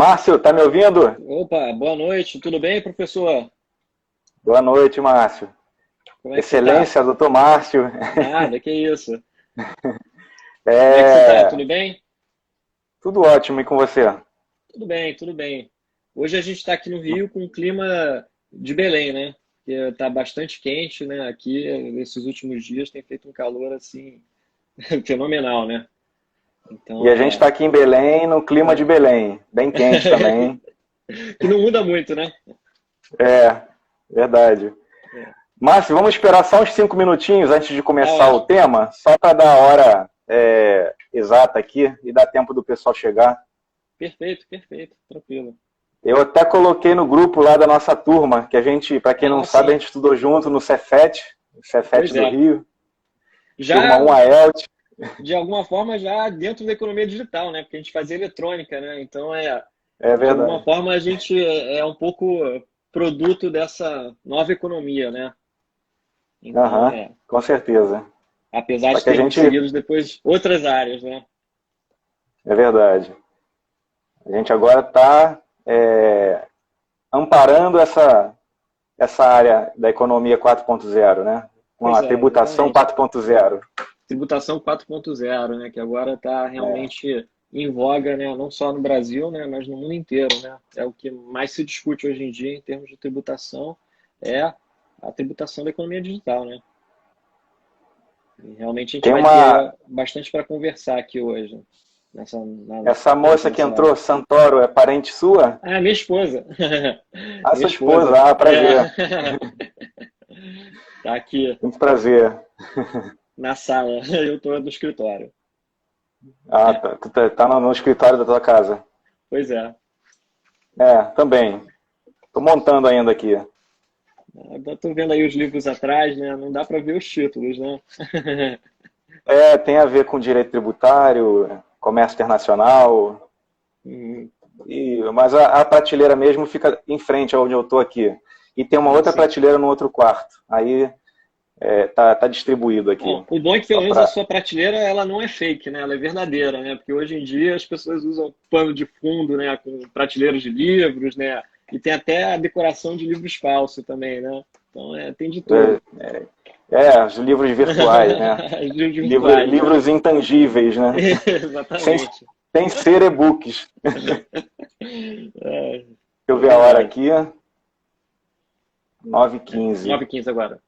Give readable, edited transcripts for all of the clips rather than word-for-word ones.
Márcio, tá me ouvindo? Opa, boa noite, tudo bem, professor? Boa noite, Márcio. Como é que você tá? Excelência, doutor Márcio. Nada, que isso? Como é que você tá? É, Tudo bem? tudo ótimo e com você? Tudo bem, tudo bem. Hoje a gente está aqui no Rio com um clima de Belém, né? Que está bastante quente, né? Aqui, nesses últimos dias, tem feito um calor, assim, fenomenal, né? E Então, a gente está aqui em Belém, no clima de Belém, bem quente também. que não muda muito, né? É, verdade. É, Márcio, vamos esperar só uns 5 minutinhos antes de tá começar o ótimo. tema, só para dar a hora exata aqui e dar tempo do pessoal chegar. Perfeito, perfeito, tranquilo. Eu até coloquei no grupo lá da nossa turma, que a gente, para quem não Ah, sabe, a sim, gente estudou junto no Cefet, Cefet pois do é. Rio, turma Já 1 AELT. de alguma forma já dentro da economia digital, né? Porque a gente fazia eletrônica, né? Então É de alguma verdade. forma a gente é um pouco produto dessa nova economia, né? Então Aham, com certeza. apesar Só de que a termos gente, seguido depois outras áreas, né? é verdade, a gente agora está amparando essa área da economia 4.0, né? Pois Uma é, tributação exatamente. 4.0. Tributação 4.0, né? Que agora está É, realmente em voga, né? Não só no Brasil, né? Mas no mundo inteiro, né? É o que mais se discute hoje em dia em termos de tributação, é a tributação da economia digital, né? E realmente a gente tem vai uma. ter bastante para conversar aqui hoje, Essa durante a moça que nossa live. entrou, Santoro, é parente sua? Ah, minha esposa. Ah, Minha sua esposa. esposa. Ah, prazer. Tá aqui Muito prazer. na sala. Eu tô no escritório. Ah, tá. Tu tá no escritório da tua casa. Pois é. É, também. Tô montando ainda aqui. Eu tô vendo aí os livros atrás, né? Não dá para ver os títulos, né? É, tem a ver com direito tributário, comércio internacional, Hum, mas a prateleira mesmo fica em frente aonde eu estou aqui. E tem uma Ah, outra sim. prateleira no outro quarto. Aí tá distribuído aqui. Bom, o bom é que Só pelo menos a para. sua prateleira ela não é fake, né? Ela é verdadeira, né? Porque hoje em dia as pessoas usam pano de fundo, né? Com prateleiras de livros, né? E tem até a decoração de livros falsos também, né? Então tem de tudo. Os livros virtuais, né? Livros virtuais, né? Livros intangíveis, né? Sem, Exatamente. sem ser e-books. É, Deixa eu é ver a hora verdade. aqui. 9h15. 9h15 agora.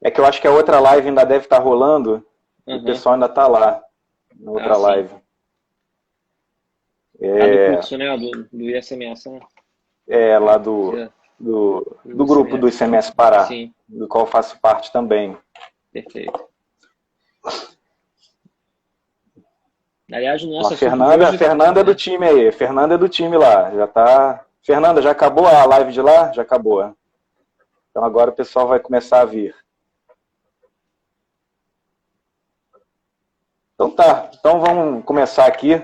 É que eu acho que a outra live ainda deve estar rolando e o Aham. pessoal ainda está lá, na Ah, outra sim. live. A do É, curso, né? Do ISMS, né? lá do, É, do do grupo do ICMS. ICMS Pará, Sim, do qual faço parte também. perfeito. Aliás, o Ó, nosso a assunto de Fernanda, a hoje, Fernanda é do né? time aí. Fernanda é do time lá. Já tá. Fernanda, já acabou a live de lá? Já acabou. Então agora o pessoal vai começar a vir. Então tá. Então vamos começar aqui.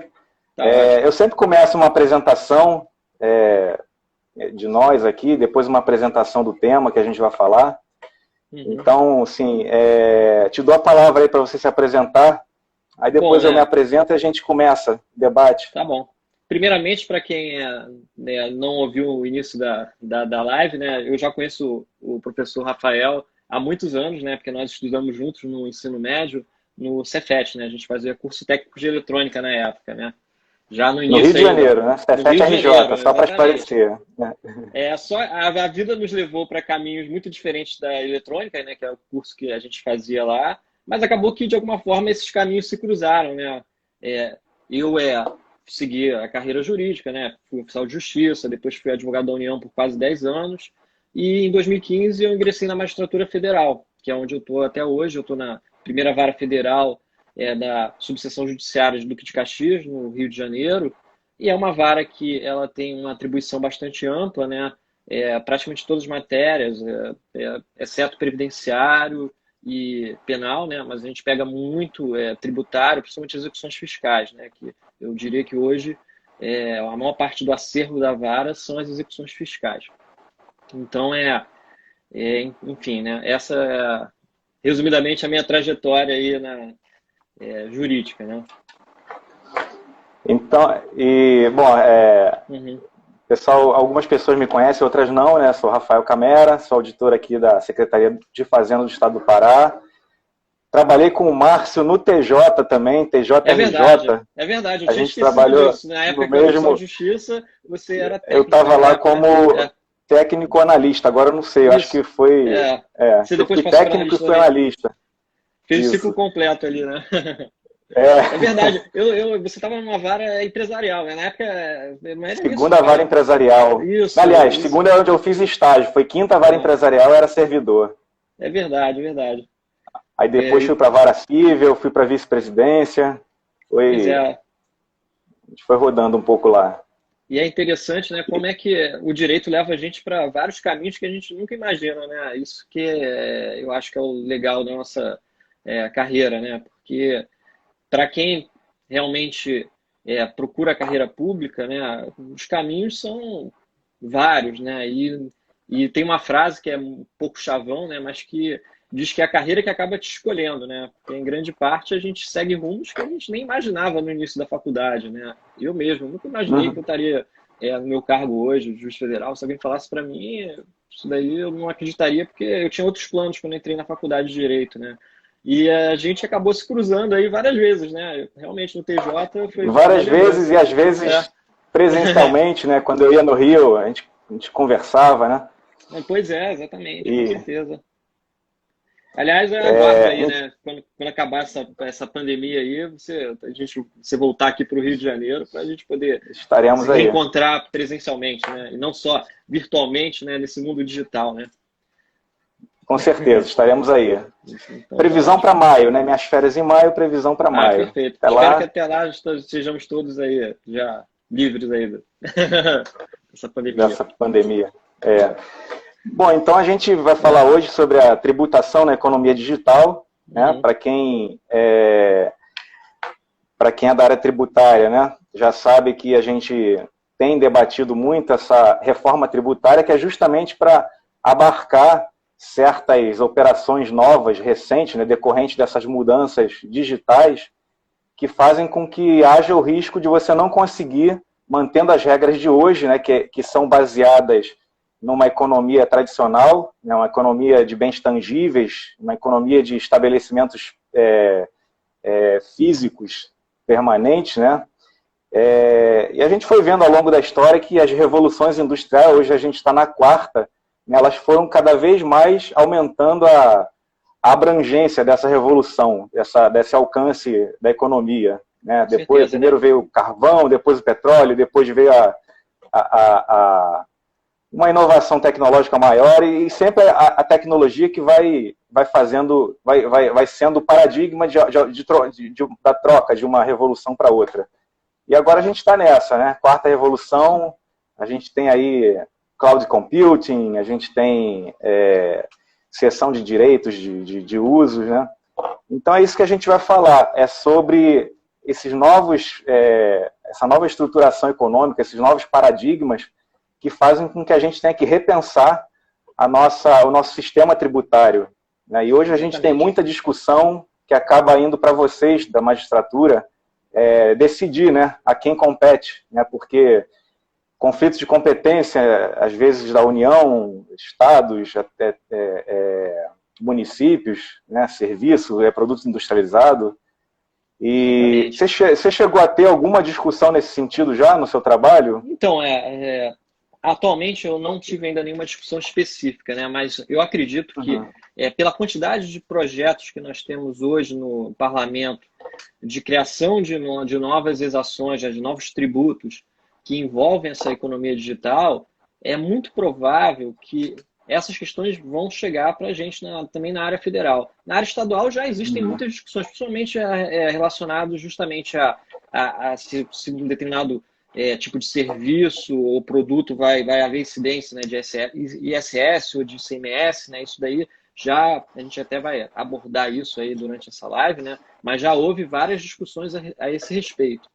Tá ótimo. Eu sempre começo uma apresentação de nós aqui, depois uma apresentação do tema que a gente vai falar. Uhum. Então, assim, te dou a palavra aí para você se apresentar. Aí Bom, depois eu me né? apresento e a gente começa o debate. Tá bom. Primeiramente, para quem né, não ouviu o início da live, né? Eu já conheço o professor Rafael há muitos anos, né? Porque nós estudamos juntos no ensino médio, no Cefet, né? A gente fazia curso técnico de eletrônica na época, né? Já no No Rio início de aí, Janeiro, né? no Rio de C7RJ, Janeiro, só para exatamente. esclarecer. Né? Só a vida nos levou para caminhos muito diferentes da eletrônica, né, que é o curso que a gente fazia lá, mas acabou que de alguma forma esses caminhos se cruzaram, né? É, eu segui a carreira jurídica, né? Fui oficial de justiça, depois fui advogado da União por quase 10 anos, e em 2015 eu ingressei na magistratura federal, que é onde eu estou até hoje. Eu estou na primeira vara federal da subseção judiciária de Duque de Caxias, no Rio de Janeiro, e é uma vara que ela tem uma atribuição bastante ampla, né? Praticamente todas as matérias, exceto previdenciário e penal, né? Mas a gente pega muito tributário, principalmente execuções fiscais, né? Que eu diria que hoje a maior parte do acervo da vara são as execuções fiscais. Então enfim, né? Essa é, resumidamente, a minha trajetória aí na jurídica, né? Então, bom, Uhum. pessoal, algumas pessoas me conhecem, outras não, né? Sou Rafael Camera, sou auditor aqui da Secretaria de Fazenda do Estado do Pará. Trabalhei com o Márcio no TJ também, É verdade, TJRJ. é verdade. Eu A tinha gente esquecido trabalhou disso. Na no época que eu era oficial de mesmo. justiça, você era Eu técnico estava lá naquela época, né? como É, técnico analista, agora eu não sei, eu acho isso. que foi. É. Você Eu depois fui passou para técnico e analista fui também. analista. Fez o ciclo Isso. completo ali, né? É É, verdade. Você estava numa vara empresarial, né? Na época, não era isso, segunda vara cara. empresarial. Aliás, Isso. segunda é onde eu fiz estágio, foi quinta vara É, empresarial, era servidor. é verdade, é verdade. Aí É, depois fui para a vara civil, fui para a vice-presidência. pois Foi, é. a gente foi rodando um pouco lá. E é interessante, né, como é que o direito leva a gente para vários caminhos que a gente nunca imagina, né? Isso que eu acho que é o legal da nossa carreira, né? Porque para quem realmente procura a carreira pública, né, os caminhos são vários, né? E tem uma frase que é um pouco chavão, né, mas que diz que é a carreira que acaba te escolhendo, né? Porque em grande parte a gente segue rumos que a gente nem imaginava no início da faculdade, né? Eu mesmo nunca imaginei que eu Uhum. estaria no meu cargo hoje, juiz federal. Se alguém falasse para mim, isso daí eu não acreditaria, porque eu tinha outros planos quando eu entrei na faculdade de Direito, né? E a gente acabou se cruzando aí várias vezes, né? Realmente no TJ foi uma boa Várias vezes lembrança. e às É. vezes presencialmente, né? Quando eu ia no Rio, a gente conversava, né? Pois é, exatamente, com E certeza. Aliás, eu aguardo aí, é, né? Quando acabar essa pandemia aí, você voltar aqui para o Rio de Janeiro para a gente poder estaremos se aí. reencontrar presencialmente, né? E não só virtualmente, né? Nesse mundo digital, né? Com certeza, estaremos aí. Então tá Previsão para ótimo. maio, né? Minhas férias em maio, previsão para Ah, maio. perfeito. Até Espero que lá, até lá estejamos todos aí já livres aí dessa pandemia. dessa pandemia. É. Bom, então a gente vai falar hoje sobre a tributação na economia digital, né? Uhum. Para quem é da área tributária, né? Já sabe que a gente tem debatido muito essa reforma tributária, que é justamente para abarcar certas operações novas, recentes, né, decorrentes dessas mudanças digitais, que fazem com que haja o risco de você não conseguir, mantendo as regras de hoje, né, que são baseadas numa economia tradicional, né, uma economia de bens tangíveis, uma economia de estabelecimentos físicos permanentes, né? E a gente foi vendo ao longo da história que as revoluções industriais, hoje a gente está na quarta, né, elas foram cada vez mais aumentando a abrangência dessa revolução, desse alcance da economia. Né? Com Depois, certeza, né? primeiro veio o carvão, depois o petróleo, depois veio uma inovação tecnológica maior e sempre a tecnologia que vai fazendo, vai sendo o paradigma da troca de uma revolução para outra. E agora a gente está nessa, né? Quarta revolução, a gente tem aí cloud computing, a gente tem cessão de direitos de usos, né? Então é isso que a gente vai falar, é sobre esses novos, essa nova estruturação econômica, esses novos paradigmas que fazem com que a gente tenha que repensar o nosso sistema tributário. Né? E hoje a gente tem Exatamente. muita discussão que acaba indo para vocês da magistratura decidir, né, a quem compete, né? Porque conflitos de competência, às vezes da União, estados, até municípios, né, serviço, produto industrializado. E Exatamente. você chegou a ter alguma discussão nesse sentido já no seu trabalho? Então, atualmente eu não tive ainda nenhuma discussão específica, né? Mas eu acredito que, Uhum. pela quantidade de projetos que nós temos hoje no parlamento, de criação de novas exações, né, de novos tributos que envolvem essa economia digital, é muito provável que essas questões vão chegar para a gente também na área federal. Na área estadual já existem Uhum. muitas discussões, principalmente relacionadas justamente a se um determinado tipo de serviço ou produto vai haver incidência, né, de ISS ou de ICMS, né, isso daí já a gente até vai abordar isso aí durante essa live, né, mas já houve várias discussões a esse respeito.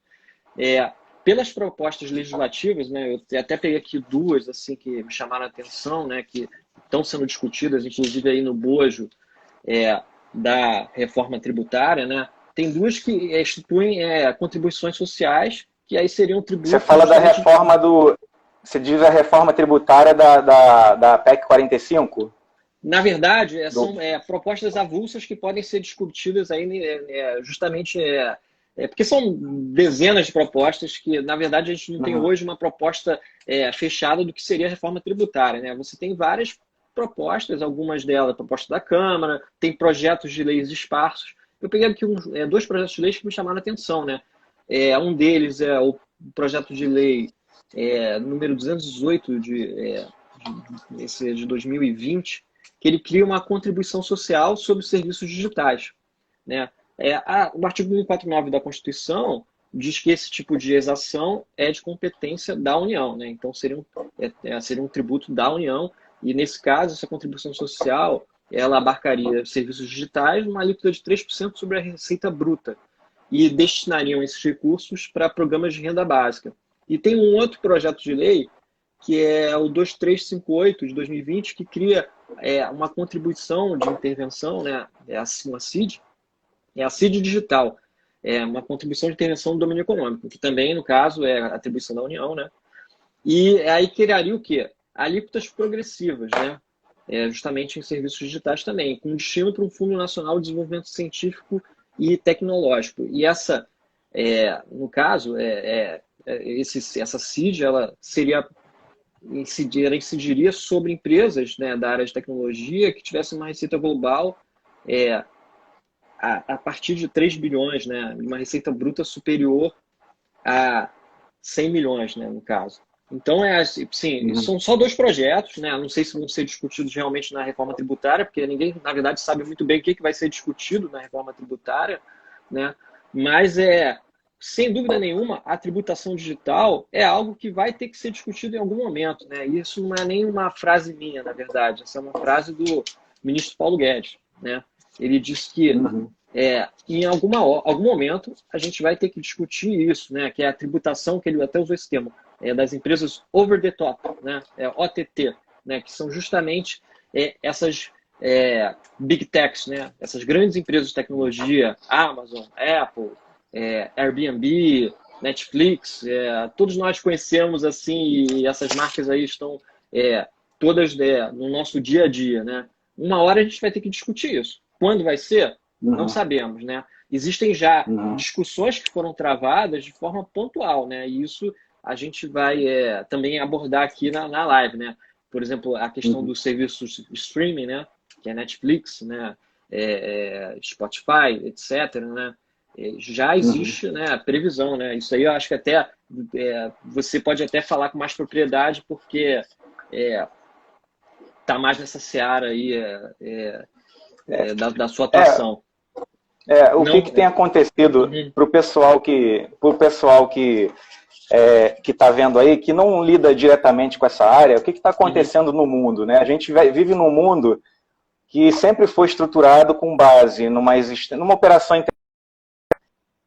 Pelas propostas legislativas, né, eu até peguei aqui duas assim que me chamaram a atenção, né, que estão sendo discutidas, inclusive aí no bojo da reforma tributária, né, tem duas que instituem contribuições sociais que aí seriam tributos... Você fala da reforma Você diz a reforma tributária da PEC 45? Na verdade, são propostas avulsas que podem ser discutidas aí, justamente... porque são dezenas de propostas que, na verdade, a gente não tem hoje uma proposta fechada do que seria a reforma tributária, né? Você tem várias propostas, algumas delas proposta da Câmara, tem projetos de leis esparsos. Eu peguei aqui dois projetos de leis que me chamaram a atenção, né? Um deles é o projeto de lei número 218 de 2020, que ele cria uma contribuição social sobre serviços digitais, né? O artigo 149 da Constituição diz que esse tipo de exação é de competência da União, né? Então seria um tributo da União, e nesse caso essa contribuição social ela abarcaria serviços digitais numa alíquota de 3% sobre a receita bruta e destinariam esses recursos para programas de renda básica. E tem um outro projeto de lei, que é o 2358 de 2020, que cria uma contribuição de intervenção, né? Uma CID, a CID digital, uma contribuição de intervenção do domínio econômico, que também, no caso, é a atribuição da União, né? E aí criaria o quê? Alíquotas progressivas, né? Justamente em serviços digitais também, com destino para um Fundo Nacional de Desenvolvimento Científico e Tecnológico. E no caso, essa CID, ela incidiria sobre empresas, né, da área de tecnologia que tivessem uma receita global a partir de 3 bilhões, né, uma receita bruta superior a 100 milhões, né, no caso. Então, sim, são só dois projetos, né? Não sei se vão ser discutidos realmente na reforma tributária, porque ninguém, na verdade, sabe muito bem o que vai ser discutido na reforma tributária, né? Mas, sem dúvida nenhuma, a tributação digital é algo que vai ter que ser discutido em algum momento, né? E isso não é nem uma frase minha, na verdade. Essa é uma frase do ministro Paulo Guedes, né? Ele disse que em algum momento a gente vai ter que discutir isso, né? Que é a tributação, que ele até usou esse termo, das empresas over the top, né? OTT, né? Que são justamente essas big techs, né? Essas grandes empresas de tecnologia, Amazon, Apple, Airbnb, Netflix, todos nós conhecemos assim, e essas marcas aí estão todas no nosso dia a dia, né? Uma hora a gente vai ter que discutir isso. Quando vai ser? Não sabemos, né? Existem já discussões que foram travadas de forma pontual, né? E isso a gente vai também abordar aqui na live, né? Por exemplo, a questão dos serviços streaming, né? Que é Netflix, né? Spotify, etc., né? Já existe, né, a previsão, né? Isso aí eu acho que até você pode até falar com mais propriedade, porque tá mais nessa seara aí da sua atuação. O que tem acontecido para o pessoal que está vendo aí, que não lida diretamente com essa área, o que está acontecendo no mundo, né? A gente vive num mundo que sempre foi estruturado com base numa operação de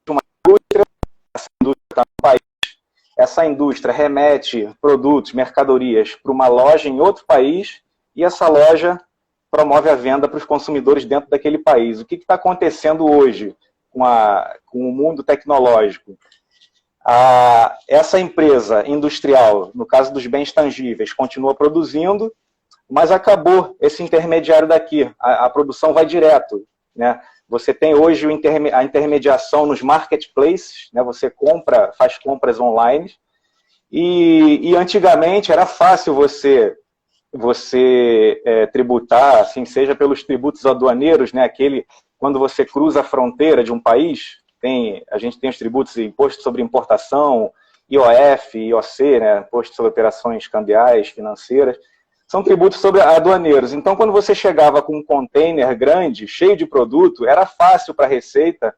uma indústria, essa indústria está no país, essa indústria remete produtos, mercadorias para uma loja em outro país e essa loja promove a venda para os consumidores dentro daquele país. O que está acontecendo hoje com o mundo tecnológico? Essa empresa industrial, no caso dos bens tangíveis, continua produzindo, mas acabou esse intermediário daqui. A produção vai direto, né? Você tem hoje a intermediação nos marketplaces, né? Você faz compras online, e antigamente era fácil você tributar, assim, seja pelos tributos aduaneiros, né? Quando você cruza a fronteira de um país, a gente tem os tributos de imposto sobre importação, IOF, IOC, né? Imposto sobre operações cambiais, financeiras, são tributos sobre aduaneiros. Então, quando você chegava com um container grande, cheio de produto, era fácil para a Receita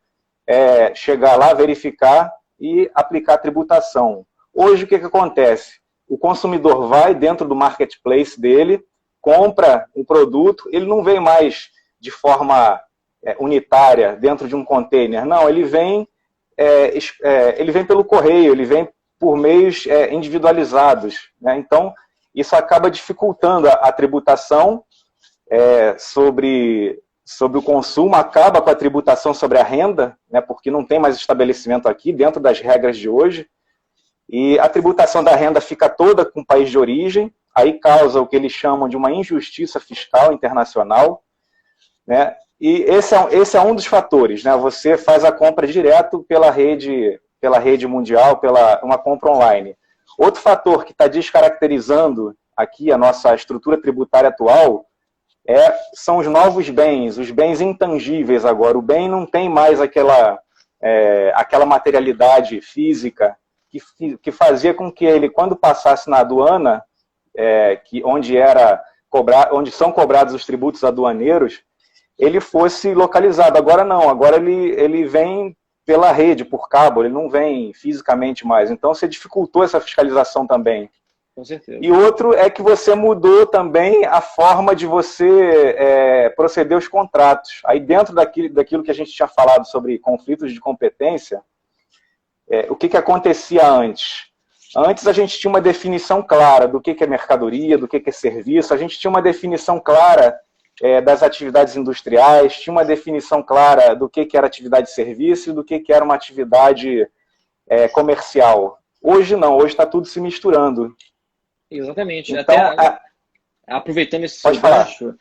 chegar lá, verificar e aplicar a tributação. Hoje, o que acontece? O consumidor vai dentro do marketplace dele, compra um produto, ele não vem mais de forma unitária dentro de um container. Não, ele vem pelo correio, ele vem por meios individualizados, né? Então, isso acaba dificultando a tributação sobre o consumo, acaba com a tributação sobre a renda, né? Porque não tem mais estabelecimento aqui dentro das regras de hoje. E a tributação da renda fica toda com o país de origem, aí causa o que eles chamam de uma injustiça fiscal internacional, né? E esse é um dos fatores, né? Você faz a compra direto pela rede mundial, uma compra online. Outro fator que está descaracterizando aqui a nossa estrutura tributária atual são os novos bens, os bens intangíveis agora. O bem não tem mais aquela materialidade física que fazia com que ele, quando passasse na aduana, onde são cobrados os tributos aduaneiros, ele fosse localizado. Agora não, agora ele vem pela rede, por cabo, ele não vem fisicamente mais. Então você dificultou essa fiscalização também. Com certeza. E outro é que você mudou também a forma de você proceder os contratos. Aí dentro daquilo que a gente tinha falado sobre conflitos de competência, o que acontecia antes? Antes a gente tinha uma definição clara do que é mercadoria, do que é serviço, a gente tinha uma definição clara das atividades industriais, tinha uma definição clara do que era atividade de serviço e do que era uma atividade comercial. Hoje não, hoje está tudo se misturando. Exatamente. Então, até aproveitando esse seu gancho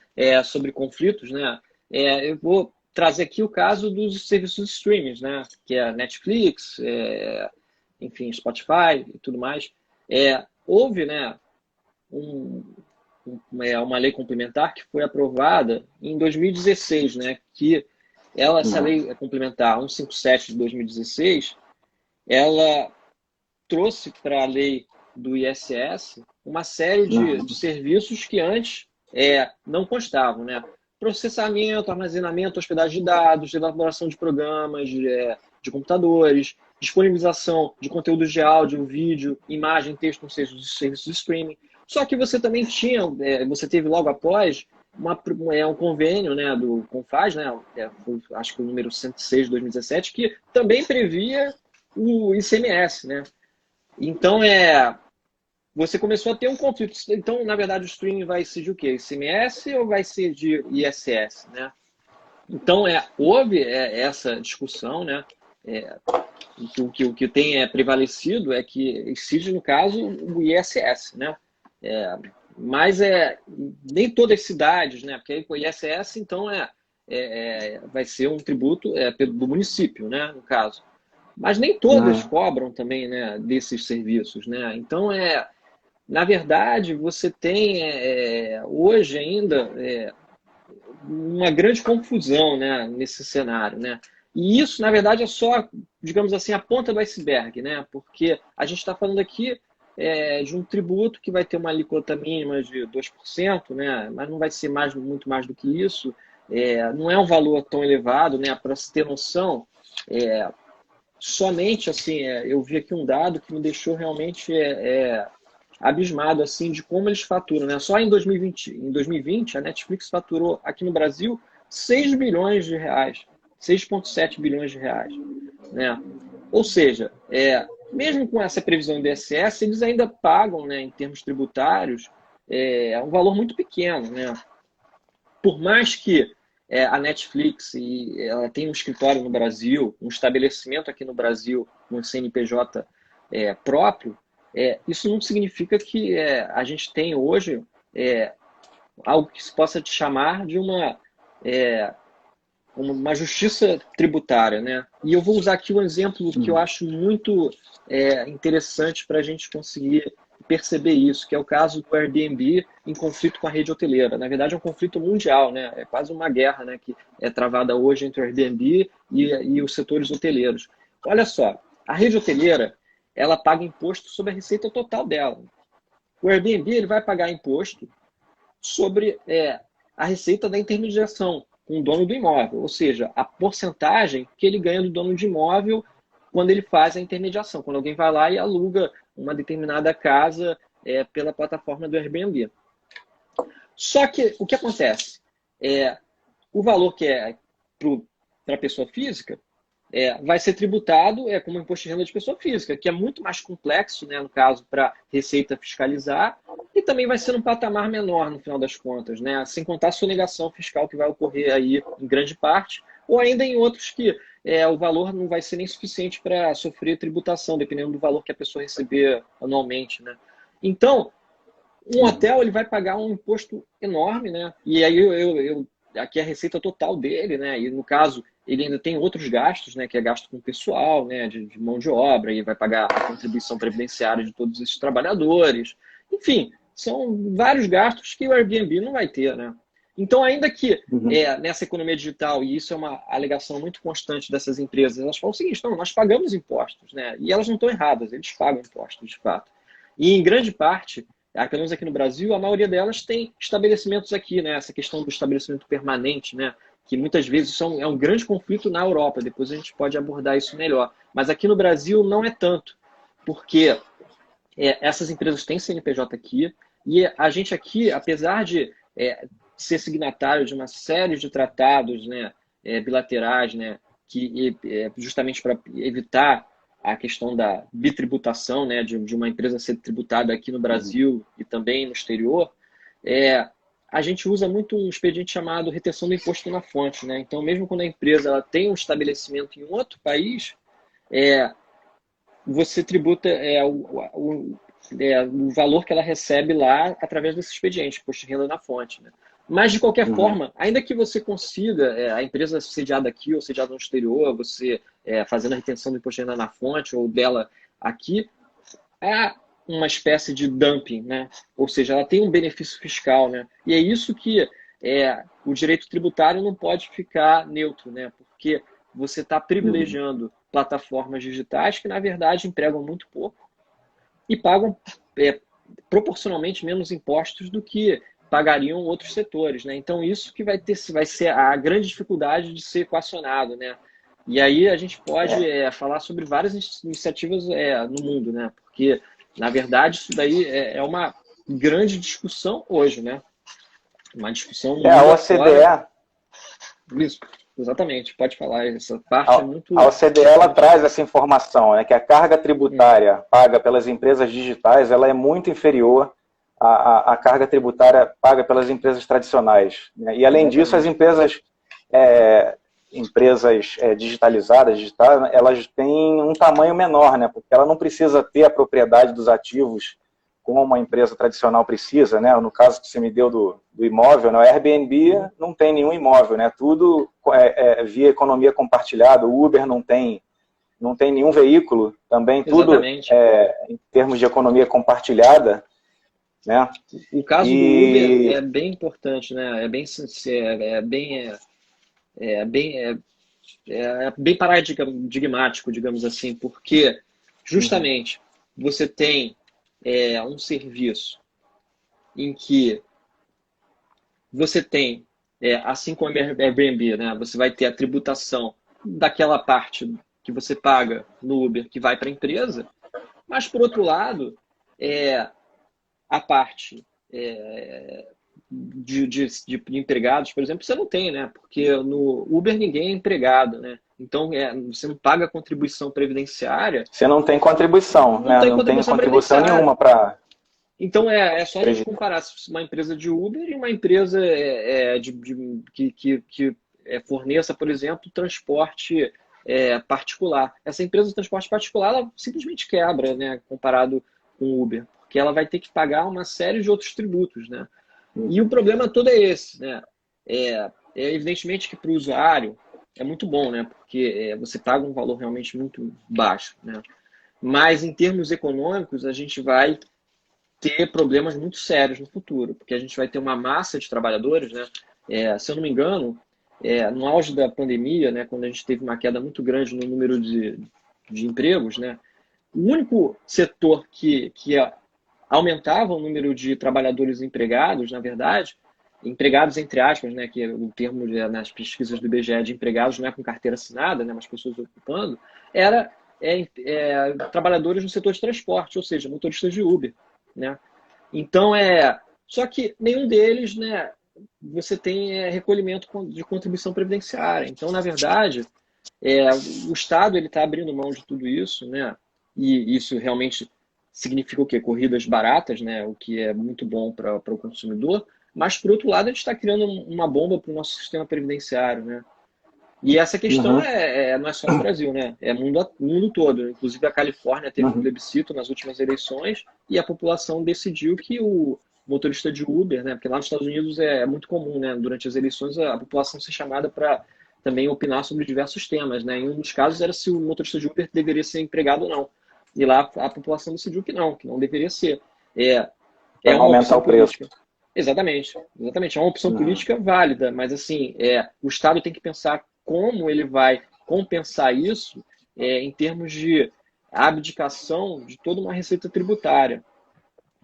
sobre conflitos, né? Eu vou trazer aqui o caso dos serviços de streaming, né? Que é Netflix, enfim, Spotify e tudo mais. Houve, né, uma lei complementar que foi aprovada em 2016, né? Que essa lei complementar 157 de 2016, ela trouxe para a lei do ISS uma série de serviços que antes não constavam, né? Processamento, armazenamento, hospedagem de dados, elaboração de programas de computadores, disponibilização de conteúdos de áudio, vídeo, imagem, texto, nos serviços de streaming. Só que você também você teve logo após um convênio, né, do CONFAZ, né, acho que o número 106 de 2017, que também previa o ICMS, né? Então, você começou a ter um conflito. Então, na verdade, o streaming vai ser de o quê? ICMS ou vai ser de ISS, né? Então, houve essa discussão, né? O que tem prevalecido é que incide, no caso, o ISS, né? Mas nem todas as cidades, né? Porque aí o ISS, então, vai ser um tributo do município, né? No caso. Mas nem todas cobram também, né, desses serviços, né? Então, na verdade, você tem hoje ainda uma grande confusão, né, nesse cenário, né? E isso, na verdade, é só, digamos assim, a ponta do iceberg, né? Porque a gente está falando aqui de um tributo que vai ter uma alíquota mínima de 2%, né? Mas não vai ser muito mais do que isso. Não é um valor tão elevado, né? Para se ter noção, somente, assim, eu vi aqui um dado que me deixou realmente abismado, assim, de como eles faturam, né? Só em 2020, a Netflix faturou aqui no Brasil 6 bilhões de reais, 6,7 bilhões de reais, né? Ou seja, mesmo com essa previsão do ISS, eles ainda pagam, né, em termos tributários, um valor muito pequeno, né? Por mais que a Netflix ela tem um escritório no Brasil, um estabelecimento aqui no Brasil, um CNPJ próprio, isso não significa que a gente tem hoje algo que se possa chamar de uma justiça tributária, né? E eu vou usar aqui um exemplo que eu acho muito interessante para a gente conseguir perceber isso, que é o caso do Airbnb em conflito com a rede hoteleira. Na verdade, é um conflito mundial, né? É quase uma guerra, né, que é travada hoje entre o Airbnb e os setores hoteleiros. Olha só, a rede hoteleira, ela paga imposto sobre a receita total dela. O Airbnb ele vai pagar imposto sobre a receita da intermediação com o dono do imóvel, ou seja, a porcentagem que ele ganha do dono de imóvel quando ele faz a intermediação, quando alguém vai lá e aluga uma determinada casa pela plataforma do Airbnb. Só que o que acontece? O valor que é para a pessoa física, vai ser tributado como imposto de renda de pessoa física, que é muito mais complexo, né, no caso, para Receita fiscalizar, e também vai ser um patamar menor no final das contas, né, sem contar a sonegação fiscal que vai ocorrer aí em grande parte, ou ainda em outros que o valor não vai ser nem suficiente para sofrer tributação, dependendo do valor que a pessoa receber anualmente, né. Então, um hotel ele vai pagar um imposto enorme, né? E aí aqui é a receita total dele, né? E no caso ele ainda tem outros gastos, né? Que é gasto com pessoal, né? De mão de obra e vai pagar a contribuição previdenciária de todos esses trabalhadores. Enfim, são vários gastos que o Airbnb não vai ter, né? Então, ainda que nessa economia digital, e isso é uma alegação muito constante dessas empresas, elas falam o seguinte: não, nós pagamos impostos, né? E elas não estão erradas, eles pagam impostos, de fato. E em grande parte, pelo menos aqui no Brasil, a maioria delas tem estabelecimentos aqui, né? Essa questão do estabelecimento permanente, né? Que muitas vezes é um grande conflito na Europa. Depois a gente pode abordar isso melhor. Mas aqui no Brasil não é tanto, porque essas empresas têm CNPJ aqui e a gente aqui, apesar de ser signatário de uma série de tratados, né, bilaterais, né, que justamente para evitar a questão da bitributação, né, de uma empresa ser tributada aqui no Brasil e também no exterior, a gente usa muito um expediente chamado retenção do imposto na fonte, né? Então, mesmo quando a empresa ela tem um estabelecimento em outro país, você tributa o valor que ela recebe lá através desse expediente, imposto de renda na fonte, né? Mas, de qualquer forma, ainda que você consiga, a empresa sediada aqui ou sediada no exterior, você fazendo a retenção do imposto de renda na fonte ou dela aqui, é uma espécie de dumping, né? Ou seja, ela tem um benefício fiscal, né? E é isso que o direito tributário não pode ficar neutro, né? Porque você está privilegiando plataformas digitais que, na verdade, empregam muito pouco e pagam proporcionalmente menos impostos do que pagariam outros setores, né? Então, isso que vai ser a grande dificuldade de ser equacionado, né? E aí a gente pode falar sobre várias iniciativas no mundo, né? Porque, na verdade, isso daí é uma grande discussão hoje, né? Uma discussão no A mundo OCDE, afora. Isso, exatamente. Pode falar. Essa parte é muito... A OCDE ela traz essa informação, né, que a carga tributária paga pelas empresas digitais ela é muito inferior à carga tributária paga pelas empresas tradicionais, né? E, além disso, as empresas digitalizadas, elas têm um tamanho menor, né? Porque ela não precisa ter a propriedade dos ativos como uma empresa tradicional precisa, né? No caso que você me deu do imóvel, né? O Airbnb não tem nenhum imóvel, né? Tudo via economia compartilhada. O Uber não tem nenhum veículo, também tudo em termos de economia compartilhada, né? O caso do Uber é bem importante, né? É bem sincero, bem paradigmático, digamos assim, porque justamente você tem um serviço em que você tem, assim como a Airbnb, né? Você vai ter a tributação daquela parte que você paga no Uber que vai para a empresa, mas, por outro lado, a parte de empregados, por exemplo, você não tem, né? Porque no Uber ninguém é empregado, né? Então, você não paga contribuição previdenciária. Você não tem contribuição, né? Não tem contribuição nenhuma para... Então, é só a gente comparar uma empresa de Uber e uma empresa que forneça, por exemplo, transporte particular. Essa empresa de transporte particular, ela simplesmente quebra, né? Comparado com o Uber. Porque ela vai ter que pagar uma série de outros tributos, né? E o problema todo é esse, né? Evidentemente que para o usuário é muito bom, né? Porque você paga um valor realmente muito baixo, né? Mas em termos econômicos, a gente vai ter problemas muito sérios no futuro, porque a gente vai ter uma massa de trabalhadores, né? Se eu não me engano, no auge da pandemia, né? Quando a gente teve uma queda muito grande no número de empregos, né? O único setor que aumentava o número de trabalhadores empregados, na verdade, empregados entre aspas, né, que é o termo nas pesquisas do IBGE de empregados não é com carteira assinada, né, mas pessoas ocupando, era trabalhadores no setor de transporte, ou seja, motoristas de Uber, né? Então, só que nenhum deles, né, você tem recolhimento de contribuição previdenciária. Então, na verdade, O Estado ele está abrindo mão de tudo isso, né? E isso realmente significa o quê? Corridas baratas, né? O que é muito bom para o consumidor. Mas, por outro lado, a gente está criando uma bomba para o nosso sistema previdenciário, né? E essa questão Uhum, não é só no Brasil, né? É mundo todo. Inclusive, a Califórnia teve um uhum. plebiscito nas últimas eleições e a população decidiu que o motorista de Uber, né? Porque lá nos Estados Unidos é muito comum, né? Durante as eleições, a população ser chamada para também opinar sobre diversos temas, né? Em um dos casos era se o motorista de Uber deveria ser empregado ou não. E lá a população decidiu que não deveria ser. É, Para é não uma aumentar opção o preço. política. Exatamente, exatamente. É uma opção Uhum. política válida, mas assim, o Estado tem que pensar como ele vai compensar isso em termos de abdicação de toda uma receita tributária.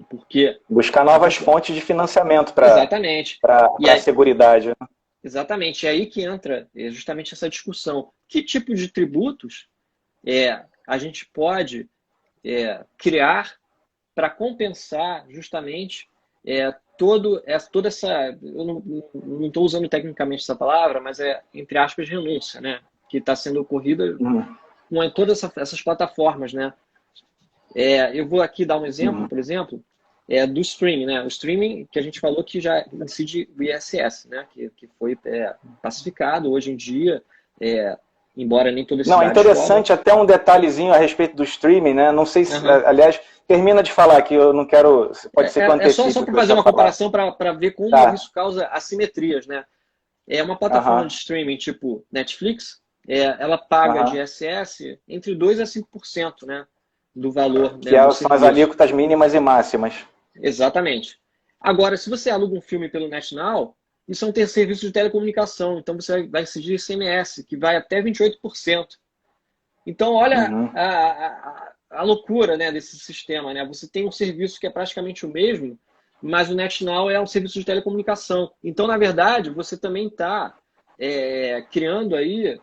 Porque Buscar a novas população. fontes de financiamento para Exatamente. E a aí, seguridade. exatamente, é aí que entra justamente essa discussão. Que tipo de tributos a gente pode criar para compensar justamente toda essa. Eu não estou usando tecnicamente essa palavra, mas entre aspas, renúncia, né? Que está sendo ocorrida Uhum, com todas essas plataformas, né? Eu vou aqui dar um exemplo, uhum. por exemplo, do streaming, né? O streaming que a gente falou que já incide o ISS, né? Que foi pacificado hoje em dia, embora nem todas as Não, é cidades cobrem. interessante até um detalhezinho a respeito do streaming, né? Não sei se, Uhum. aliás, termina de falar que eu não quero, pode ser que eu Só antecipe o para que você fazer vai uma falar. comparação para ver como Tá, isso causa assimetrias, né? É uma plataforma aham, de streaming tipo Netflix, ela paga de aham. ISS entre 2 a 5%, né, do valor, né, do São as serviço. alíquotas mínimas e máximas. Exatamente. Agora, se você aluga um filme pelo NetNow, isso é um ter serviço de telecomunicação, então você vai exigir ICMS, que vai até 28%. Então, olha Uhum. a loucura, né, desse sistema, né? Você tem um serviço que é praticamente o mesmo, mas o NetNow é um serviço de telecomunicação. Então, na verdade, você também está criando aí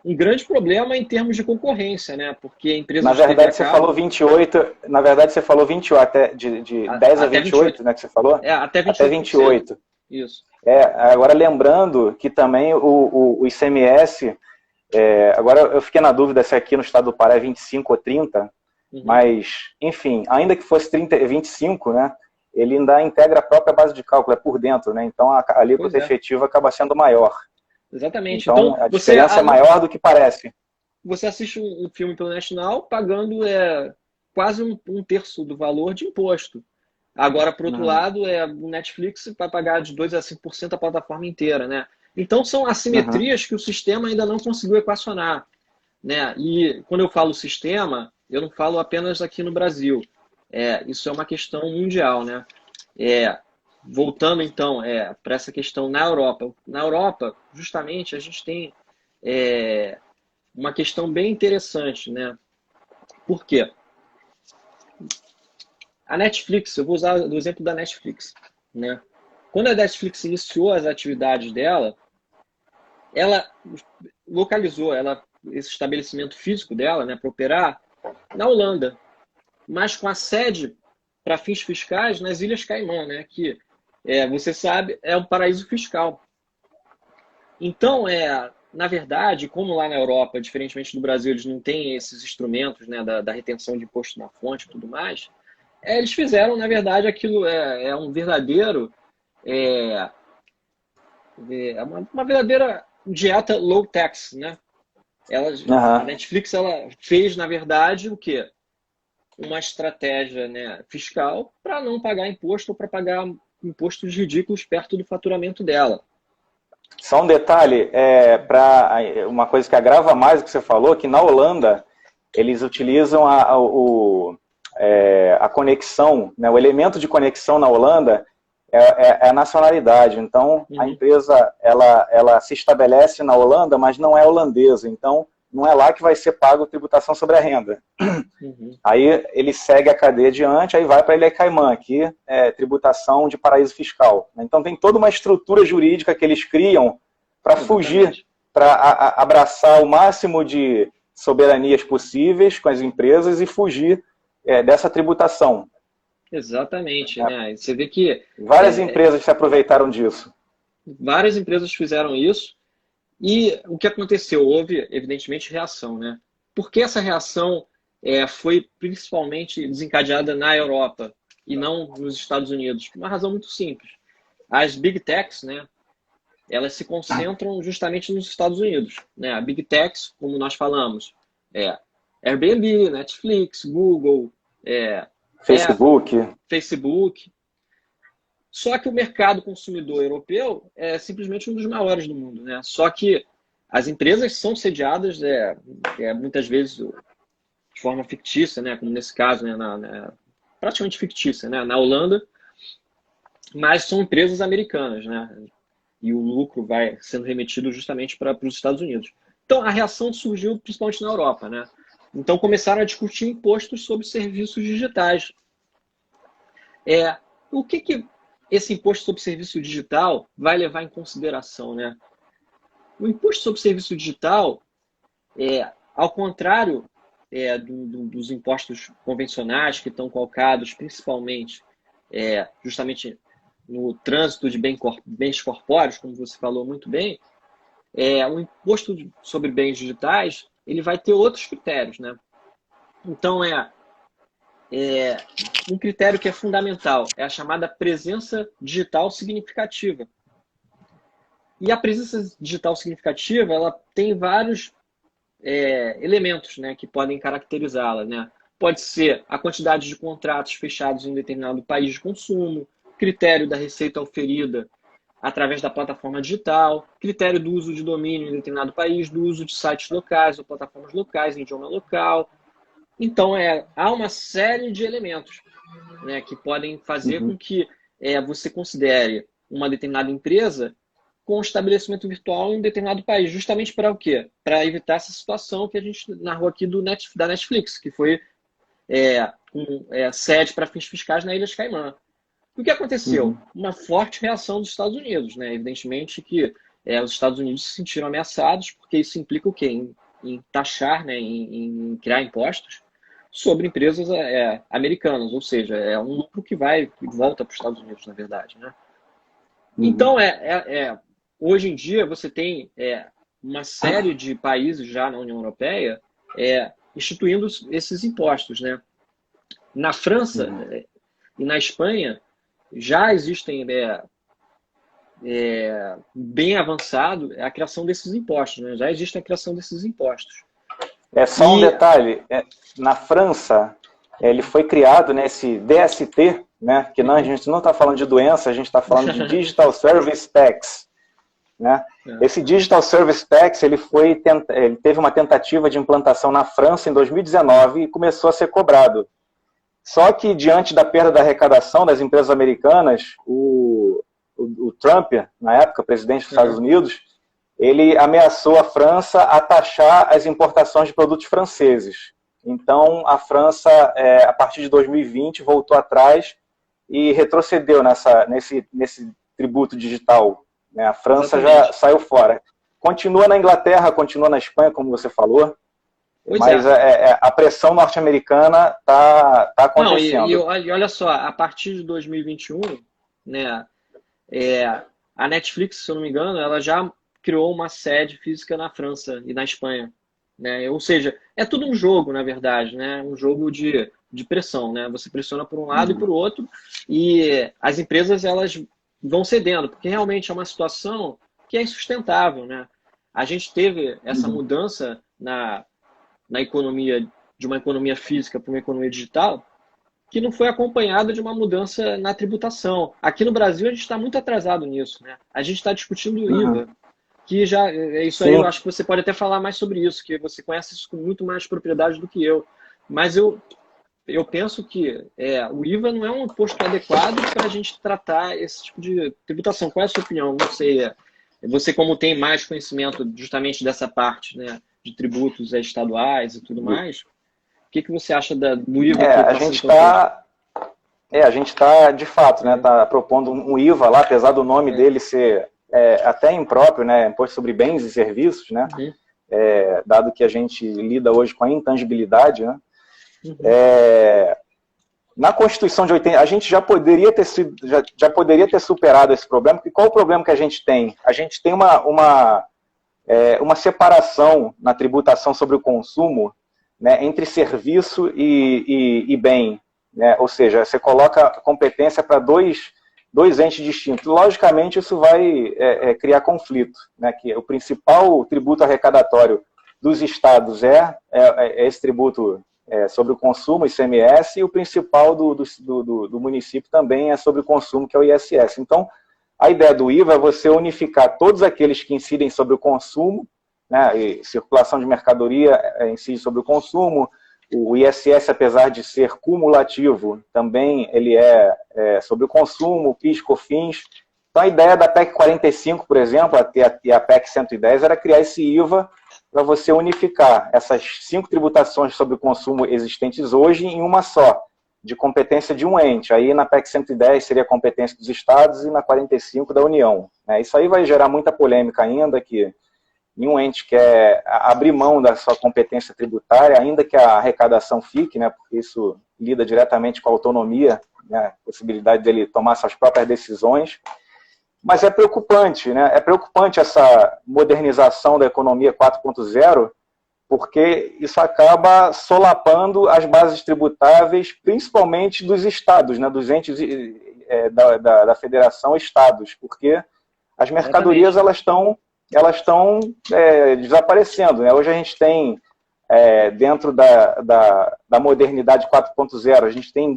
um grande problema em termos de concorrência, né? Porque Na empresas de TV a verdade, você falou cabo, 28, na verdade, você falou 28, até de 10 a até 28, 28, né, que você falou? até Até 28%. 28. Isso. Agora, lembrando que também o ICMS, agora eu fiquei na dúvida se aqui no estado do Pará é 25 ou 30, Uhum. mas, enfim, ainda que fosse 30, 25, né, ele ainda integra a própria base de cálculo, é por dentro, né, então a Pois alíquota é, efetiva acaba sendo maior. exatamente. Então, Então, a diferença é maior do que parece. você assiste um filme pelo National pagando quase um terço do valor de imposto. Agora, por outro Uhum, lado, o Netflix vai pagar de 2 a 5% a plataforma inteira, né? Então, são uhum. assimetrias que o sistema ainda não conseguiu equacionar, né? E quando eu falo sistema, eu não falo apenas aqui no Brasil. Isso é uma questão mundial, né? Voltando, então, para essa questão na Europa. Na Europa, justamente, a gente tem uma questão bem interessante, né? Por quê? A Netflix, eu vou usar o exemplo da Netflix, né? Quando a Netflix iniciou as atividades dela, ela localizou esse estabelecimento físico dela, né, para operar na Holanda, mas com a sede para fins fiscais nas Ilhas Caimã, né, que você sabe é um paraíso fiscal. Então, na verdade, como lá na Europa, diferentemente do Brasil, eles não têm esses instrumentos, né, da retenção de imposto na fonte e tudo mais, eles fizeram, na verdade, aquilo um verdadeiro, é, uma verdadeira dieta low tax, né? A Uhum. Netflix ela fez, na verdade, o quê? Uma estratégia, né, fiscal para não pagar imposto ou para pagar impostos ridículos perto do faturamento dela. Só um detalhe, para uma coisa que agrava mais o que você falou, que na Holanda eles utilizam a conexão, né, o elemento de conexão na Holanda é a nacionalidade. Então, a Uhum, empresa ela se estabelece na Holanda, mas não é holandesa. Então, não é lá que vai ser pago tributação sobre a renda. uhum. Aí ele segue a cadeia adiante, aí vai para a Ilha Caimã, que é tributação de paraíso fiscal. Então tem toda uma estrutura jurídica que eles criam para fugir, Exatamente. para abraçar o máximo de soberanias possíveis com as empresas e fugir dessa tributação. Exatamente, né? Você vê que Várias empresas se aproveitaram disso. várias empresas fizeram isso E o que aconteceu? Houve, evidentemente, reação, né? Por que essa reação foi principalmente desencadeada na Europa e não nos Estados Unidos? Por uma razão muito simples. As Big Techs, né, elas se concentram justamente nos Estados Unidos, né? A Big Techs, como nós falamos, Airbnb, Netflix, Google, Facebook. Só que o mercado consumidor europeu é simplesmente um dos maiores do mundo, né? Só que as empresas são sediadas, muitas vezes de forma fictícia, né? Como nesse caso, né? Praticamente fictícia, né? Na Holanda, mas são empresas americanas, né? E o lucro vai sendo remetido justamente para os Estados Unidos. Então, a reação surgiu principalmente na Europa, né? Então, começaram a discutir impostos sobre serviços digitais. O que esse imposto sobre serviço digital vai levar em consideração, né? O imposto sobre serviço digital, ao contrário dos impostos convencionais que estão colocados principalmente justamente no trânsito de bens corpóreos, como você falou muito bem, o imposto sobre bens digitais ele vai ter outros critérios, né? Então, um critério que é fundamental é a chamada presença digital significativa. E a presença digital significativa ela tem vários elementos, né, que podem caracterizá-la, né? Pode ser a quantidade de contratos fechados em um determinado país de consumo, critério da receita oferida através da plataforma digital, critério do uso de domínio em determinado país, do uso de sites locais ou plataformas locais em idioma local. Então, há uma série de elementos, né, que podem fazer com que você considere uma determinada empresa com estabelecimento virtual em um determinado país. Justamente para o quê? Para evitar essa situação que a gente narrou aqui da Netflix, que foi sede para fins fiscais na Ilha Caimã. O que aconteceu? Uma forte reação dos Estados Unidos, né? Evidentemente que os Estados Unidos se sentiram ameaçados, porque isso implica o quê? Em taxar, né? em criar impostos sobre empresas americanas, ou seja, é um lucro que volta para os Estados Unidos, na verdade, né? Então, hoje em dia, você tem uma série de países já na União Europeia instituindo esses impostos, né? Na França e na Espanha, já existem bem avançado a criação desses impostos, né? Já existe a criação desses impostos. Só um detalhe, na França, ele foi criado nesse DST, né, que a gente não está falando de doença, a gente está falando de Digital Service Tax. Né? Esse Digital Service Tax ele teve uma tentativa de implantação na França em 2019 e começou a ser cobrado. Só que, diante da perda da arrecadação das empresas americanas, o Trump, na época, presidente dos Estados Unidos, ele ameaçou a França a taxar as importações de produtos franceses. Então, a França, a partir de 2020, voltou atrás e retrocedeu nesse tributo digital. Né? A França já saiu fora. Continua na Inglaterra, continua na Espanha, como você falou, mas a pressão norte-americana está acontecendo. Não, e olha só, a partir de 2021, né, a Netflix, se eu não me engano, ela já criou uma sede física na França e na Espanha. Né? Ou seja, é tudo um jogo, na verdade, né? Um jogo de pressão. Né? Você pressiona por um lado e por outro, e as empresas elas vão cedendo, porque realmente é uma situação que é insustentável. Né? A gente teve essa mudança na economia, de uma economia física para uma economia digital, que não foi acompanhada de uma mudança na tributação. Aqui no Brasil a gente está muito atrasado nisso. Né? A gente está discutindo o IVA, que já isso aí. Eu acho que você pode até falar mais sobre isso, que você conhece isso com muito mais propriedade do que eu. Mas eu penso que o IVA não é um imposto adequado para a gente tratar esse tipo de tributação. Qual é a sua opinião? Não sei. Você, como tem mais conhecimento justamente dessa parte, né, de tributos estaduais e tudo mais, o que você acha do IVA? A gente está, de fato, né, tá propondo um IVA lá, apesar do nome dele ser até impróprio, né, imposto sobre bens e serviços, né, dado que a gente lida hoje com a intangibilidade, né. Na Constituição de 80, a gente já poderia ter superado esse problema, porque qual o problema que a gente tem? A gente tem uma uma separação na tributação sobre o consumo, né, entre serviço e bem, né? Ou seja, você coloca competência para dois entes distintos. Logicamente, isso vai criar conflito, né? Que o principal tributo arrecadatório dos estados é esse tributo sobre o consumo, ICMS, e o principal do município também é sobre o consumo, que é o ISS. Então, a ideia do IVA é você unificar todos aqueles que incidem sobre o consumo, né, e circulação de mercadoria incide sobre o consumo. O ISS, apesar de ser cumulativo, também ele é sobre o consumo, PIS, COFINS. Então, a ideia da PEC 45, por exemplo, e a PEC 110, era criar esse IVA para você unificar essas 5 tributações sobre o consumo existentes hoje em uma só, de competência de um ente. Aí na PEC 110 seria a competência dos estados e na 45 da União. Isso aí vai gerar muita polêmica ainda, que nenhum ente quer abrir mão da sua competência tributária, ainda que a arrecadação fique, né, porque isso lida diretamente com a autonomia, né, a possibilidade dele tomar suas próprias decisões. Mas é preocupante, né? É preocupante essa modernização da economia 4.0, porque isso acaba solapando as bases tributáveis, principalmente dos estados, né? Dos entes da federação estados, porque as mercadorias elas estão desaparecendo, né? Hoje a gente tem, dentro da modernidade 4.0, a gente tem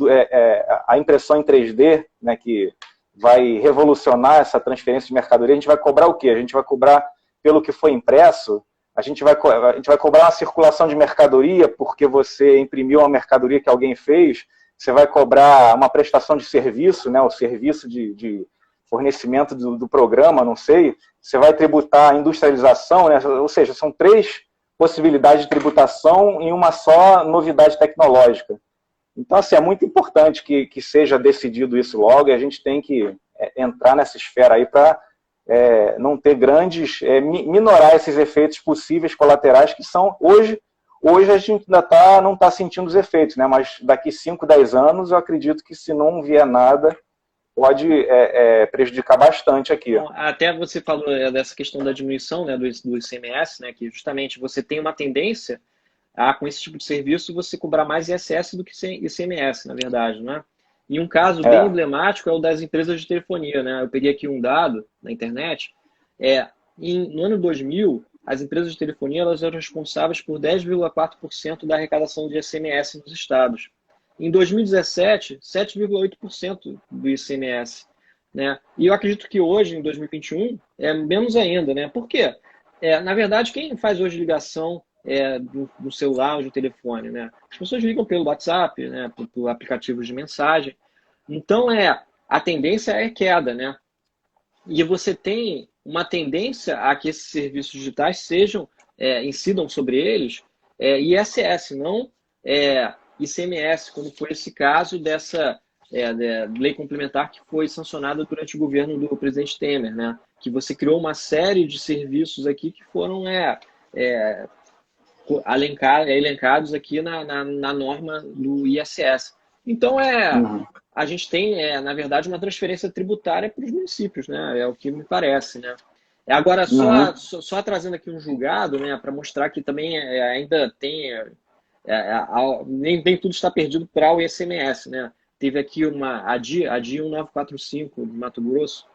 a impressão em 3D, né, que vai revolucionar essa transferência de mercadoria. A gente vai cobrar o quê? A gente vai cobrar pelo que foi impresso, a gente vai cobrar uma circulação de mercadoria porque você imprimiu uma mercadoria que alguém fez, você vai cobrar uma prestação de serviço, né, o serviço de fornecimento do programa, não sei, você vai tributar a industrialização, né, ou seja, são 3 possibilidades de tributação em uma só novidade tecnológica. Então, assim, é muito importante que seja decidido isso logo, e a gente tem que entrar nessa esfera aí para não ter minorar esses efeitos possíveis colaterais que são, hoje a gente ainda não está sentindo os efeitos, né? Mas daqui 5, 10 anos, eu acredito que se não vier nada, pode prejudicar bastante aqui. Bom, até você falou dessa questão da diminuição, né, do ICMS, né, que justamente você tem uma tendência com esse tipo de serviço, você cobrar mais ISS do que ICMS, na verdade, né? E um caso bem emblemático é o das empresas de telefonia, né? Eu peguei aqui um dado na internet. No ano 2000, as empresas de telefonia elas eram responsáveis por 10,4% da arrecadação de ICMS nos estados. Em 2017, 7,8% do ICMS, né? E eu acredito que hoje, em 2021, é menos ainda, né? Por quê? Na verdade, quem faz hoje ligação do celular ou do telefone, né? As pessoas ligam pelo WhatsApp, né? Por aplicativos de mensagem. Então, a tendência é queda, né? E você tem uma tendência a que esses serviços digitais incidam sobre eles ISS, não ICMS, como foi esse caso dessa lei complementar que foi sancionada durante o governo do presidente Temer, né? Que você criou uma série de serviços aqui que foram elencados aqui na norma do ISS. Então, a gente tem, na verdade, uma transferência tributária para os municípios, né? É o que me parece, né? Agora, só trazendo aqui um julgado, né, para mostrar que também ainda tem... nem tudo está perdido para o ICMS, né? Teve aqui a DI 1945 de Mato Grosso,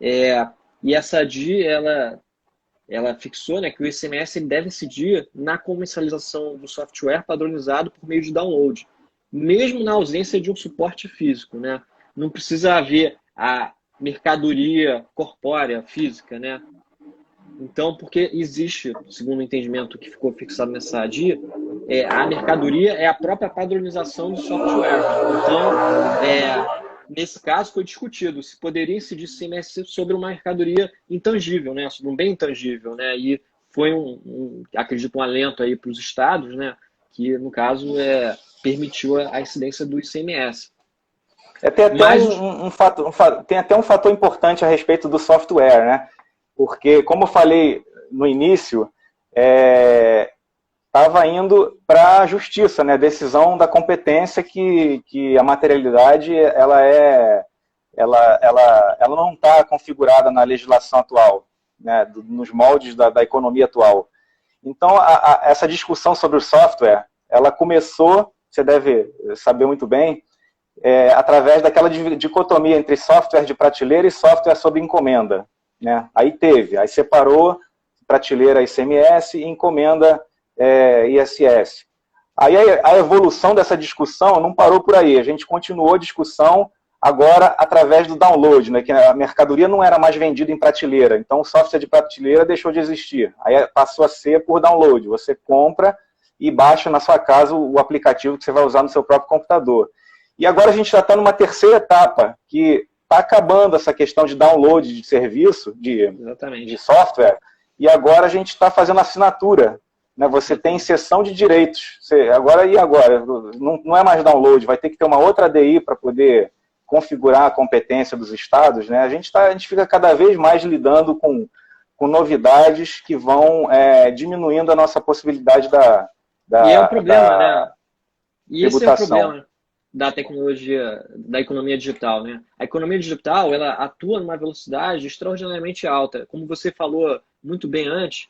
e essa DI, ela fixou, né, que o ICMS deve incidir na comercialização do software padronizado por meio de download, mesmo na ausência de um suporte físico, né? Não precisa haver a mercadoria corpórea, física, né? Então, porque existe, segundo o entendimento que ficou fixado nessa ADI, a mercadoria é a própria padronização do software. Então, nesse caso, foi discutido se poderia incidir ICMS sobre uma mercadoria intangível, né? Sobre um bem intangível, né? E foi acredito, um alento aí para os estados, né? Que, no caso, permitiu a incidência do ICMS. Tem até um fator importante a respeito do software, né? Porque, como eu falei no início, estava indo para a justiça, né? Decisão da competência que a materialidade ela não está configurada na legislação atual. né, nos moldes da economia atual. Então, essa discussão sobre o software, ela começou, você deve saber muito bem, através daquela dicotomia entre software de prateleira e software sob encomenda, né? Aí separou prateleira ICMS e encomenda ISS. Aí a evolução dessa discussão não parou por aí, a gente continuou a discussão agora através do download, né? Que a mercadoria não era mais vendida em prateleira, então o software de prateleira deixou de existir. Aí passou a ser por download, você compra e baixa na sua casa o aplicativo que você vai usar no seu próprio computador. E agora a gente já está numa terceira etapa, que está acabando essa questão de download de serviço, de software, e agora a gente está fazendo assinatura. Né? Você tem cessão de direitos. Agora, não é mais download, vai ter que ter uma outra ADI para poder configurar a competência dos estados. Né? A gente fica cada vez mais lidando com novidades que vão diminuindo a nossa possibilidade e é o problema, né? E esse é o tributação. problema da tecnologia, da economia digital, né? A economia digital, ela atua numa velocidade extraordinariamente alta. Como você falou muito bem antes,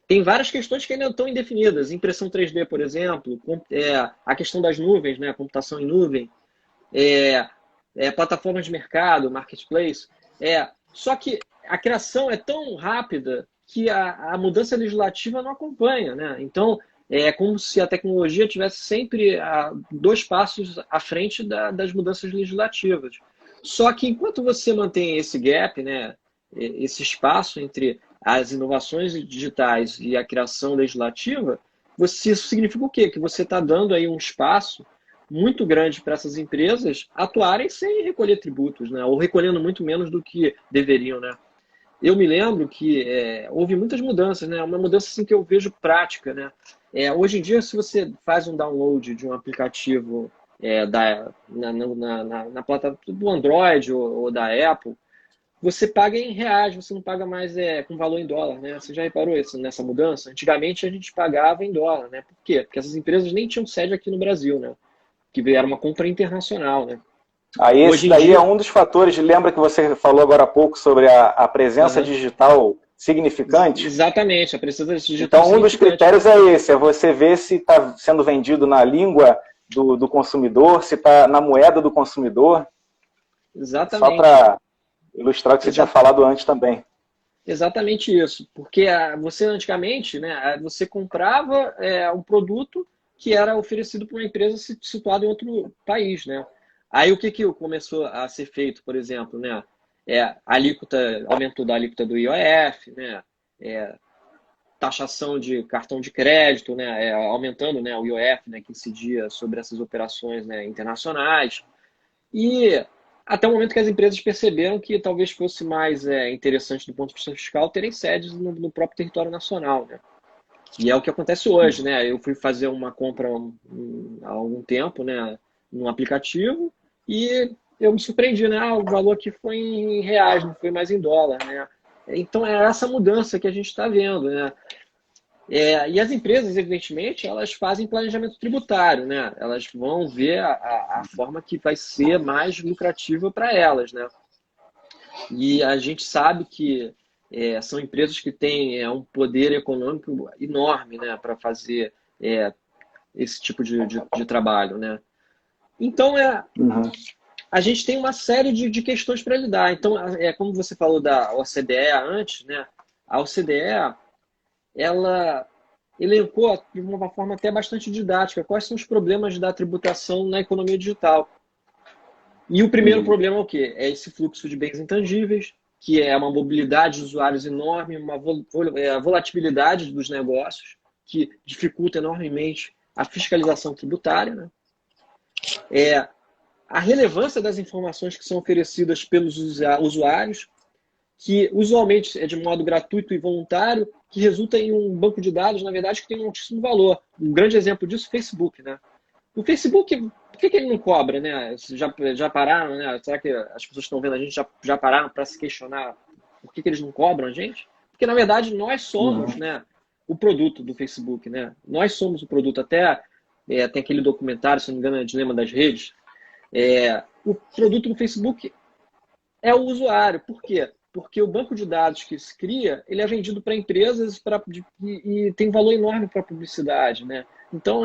tem várias questões que ainda estão indefinidas. Impressão 3D, por exemplo, a questão das nuvens, né? A computação em nuvem, plataformas de mercado, marketplace. Só que a criação é tão rápida que a mudança legislativa não acompanha, né? Então, é como se a tecnologia tivesse sempre 2 passos à frente das mudanças legislativas. Só que enquanto você mantém esse gap, né, esse espaço entre as inovações digitais e a criação legislativa, isso significa o quê? Que você está dando aí um espaço muito grande para essas empresas atuarem sem recolher tributos, né, ou recolhendo muito menos do que deveriam, né? Eu me lembro que houve muitas mudanças, né? Uma mudança assim, que eu vejo prática, né? Hoje em dia, se você faz um download de um aplicativo na plataforma do Android ou da Apple, você paga em reais, você não paga mais com valor em dólar, né? Você já reparou isso nessa mudança? Antigamente a gente pagava em dólar, né? Por quê? Porque essas empresas nem tinham sede aqui no Brasil, né? Que era uma compra internacional, né? Aí esse daí é um dos fatores, lembra que você falou agora há pouco sobre a presença digital significante? Exatamente, a presença digital Então um dos critérios é esse, é você ver se está sendo vendido na língua do consumidor, se está na moeda do consumidor. Exatamente. Só para ilustrar o que você tinha falado antes também. Exatamente isso, porque você antigamente, né, você comprava um produto que era oferecido por uma empresa situada em outro país, né? Aí o que começou a ser feito, por exemplo, né? A alíquota, aumentou da alíquota do IOF, né? Taxação de cartão de crédito, né? Aumentando, né, o IOF, né, que incidia sobre essas operações, né, internacionais. E até o momento que as empresas perceberam que talvez fosse mais interessante do ponto de vista fiscal terem sedes no próprio território nacional, né? E é o que acontece hoje, né? Eu fui fazer uma compra há algum tempo, né, num aplicativo e eu me surpreendi, né? O valor aqui foi em reais, não foi mais em dólar, né? Então é essa mudança que a gente está vendo, né? E as empresas, evidentemente, elas fazem planejamento tributário, né? Elas vão ver a forma que vai ser mais lucrativa para elas, né? E a gente sabe que são empresas que têm um poder econômico enorme, né, para fazer esse tipo de trabalho, né? Então, a gente tem uma série de questões para lidar. Então, como você falou da OCDE antes, né? A OCDE, ela elencou de uma forma até bastante didática quais são os problemas da tributação na economia digital. E o primeiro problema é o quê? É esse fluxo de bens intangíveis, que é uma mobilidade de usuários enorme, uma volatilidade dos negócios, que dificulta enormemente a fiscalização tributária, né? A relevância das informações que são oferecidas pelos usuários, que usualmente é de modo gratuito e voluntário, que resulta em um banco de dados, na verdade, que tem um altíssimo valor. Um grande exemplo disso é o Facebook, né? O Facebook, por que ele não cobra, né? Já pararam, né? Será que as pessoas que estão vendo a gente já pararam para se questionar por que eles não cobram a gente? Porque, na verdade, nós somos, né, o produto do Facebook, né? Nós somos o produto. Até tem aquele documentário, se não me engano, é Dilema das Redes. O produto do Facebook é o usuário. Por quê? porque o banco de dados que se cria, ele é vendido para empresas e tem um valor enorme para a publicidade, né? Então,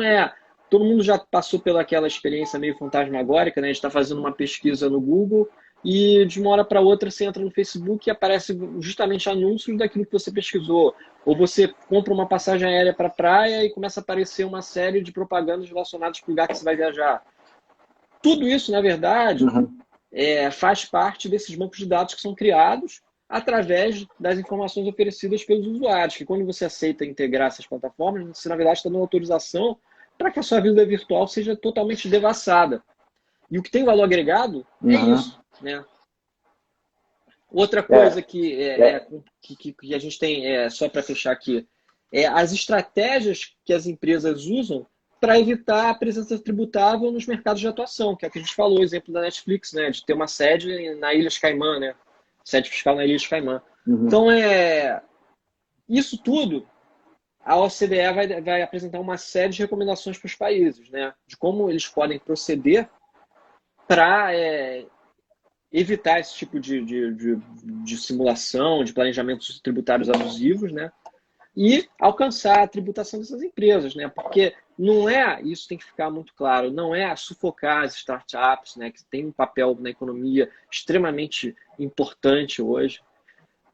todo mundo já passou pelaquela experiência meio fantasmagórica, né? A gente está fazendo uma pesquisa no Google e de uma hora para outra você entra no Facebook e aparece justamente anúncios daquilo que você pesquisou. Ou você compra uma passagem aérea para a praia e começa a aparecer uma série de propagandas relacionadas com o lugar que você vai viajar. Tudo isso, na verdade, faz parte desses bancos de dados que são criados através das informações oferecidas pelos usuários, que quando você aceita integrar essas plataformas, você, na verdade, está dando autorização para que a sua vida virtual seja totalmente devassada. E o que tem valor agregado é isso, né? Outra coisa que a gente tem, só para fechar aqui, as estratégias que as empresas usam para evitar a presença tributável nos mercados de atuação, que é o que a gente falou, o exemplo da Netflix, né, de ter uma sede na Ilhas Caimã, né, sede fiscal na Ilhas Caimã. Então, isso tudo, a OCDE vai apresentar uma série de recomendações para os países, né, de como eles podem proceder para evitar esse tipo de simulação, de planejamentos tributários abusivos, né, e alcançar a tributação dessas empresas, né? Porque isso tem que ficar muito claro, não é sufocar as startups, né? Que tem um papel na economia extremamente importante hoje,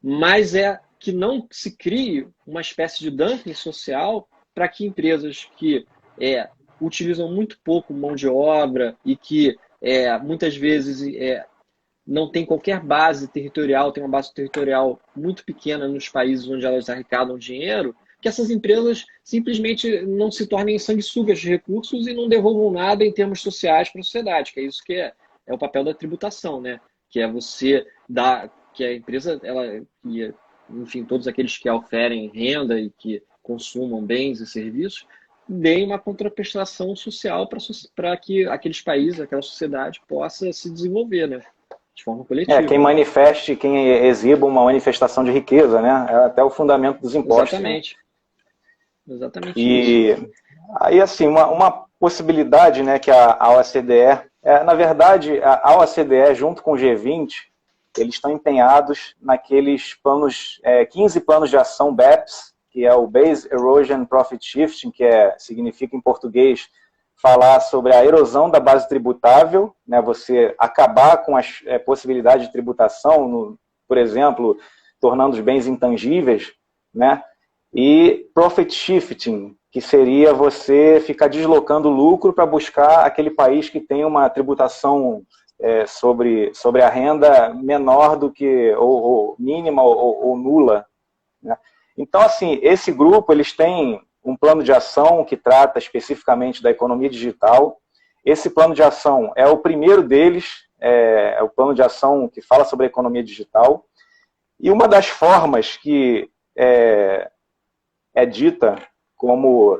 mas é que não se crie uma espécie de dumping social para que empresas que utilizam muito pouco mão de obra e que muitas vezes não tem qualquer base territorial, tem uma base territorial muito pequena nos países onde elas arrecadam dinheiro, que essas empresas simplesmente não se tornem sanguessugas de recursos e não devolvam nada em termos sociais para a sociedade, que é isso que é o papel da tributação, né? Que é você dar, que a empresa, enfim, todos aqueles que oferem renda e que consumam bens e serviços, deem uma contraprestação social para que aqueles países, aquela sociedade possa se desenvolver, né? De forma coletiva. Quem manifeste, quem exiba uma manifestação de riqueza, né? É até o fundamento dos impostos. Exatamente. Né? Exatamente isso. Aí, assim, uma possibilidade, né, que a OCDE, na verdade, a OCDE, junto com o G20, eles estão empenhados naqueles planos, 15 planos de ação BEPS, que é o Base Erosion Profit Shifting, que significa em português falar sobre a erosão da base tributável, né, você acabar com as possibilidades de tributação, por exemplo, tornando os bens intangíveis, né, e profit shifting, que seria você ficar deslocando lucro para buscar aquele país que tem uma tributação sobre a renda menor do que, ou mínima ou nula. Né? Então, assim, esse grupo, eles têm um plano de ação que trata especificamente da economia digital. Esse plano de ação é o primeiro deles, é o plano de ação que fala sobre a economia digital. E uma das formas que é dita como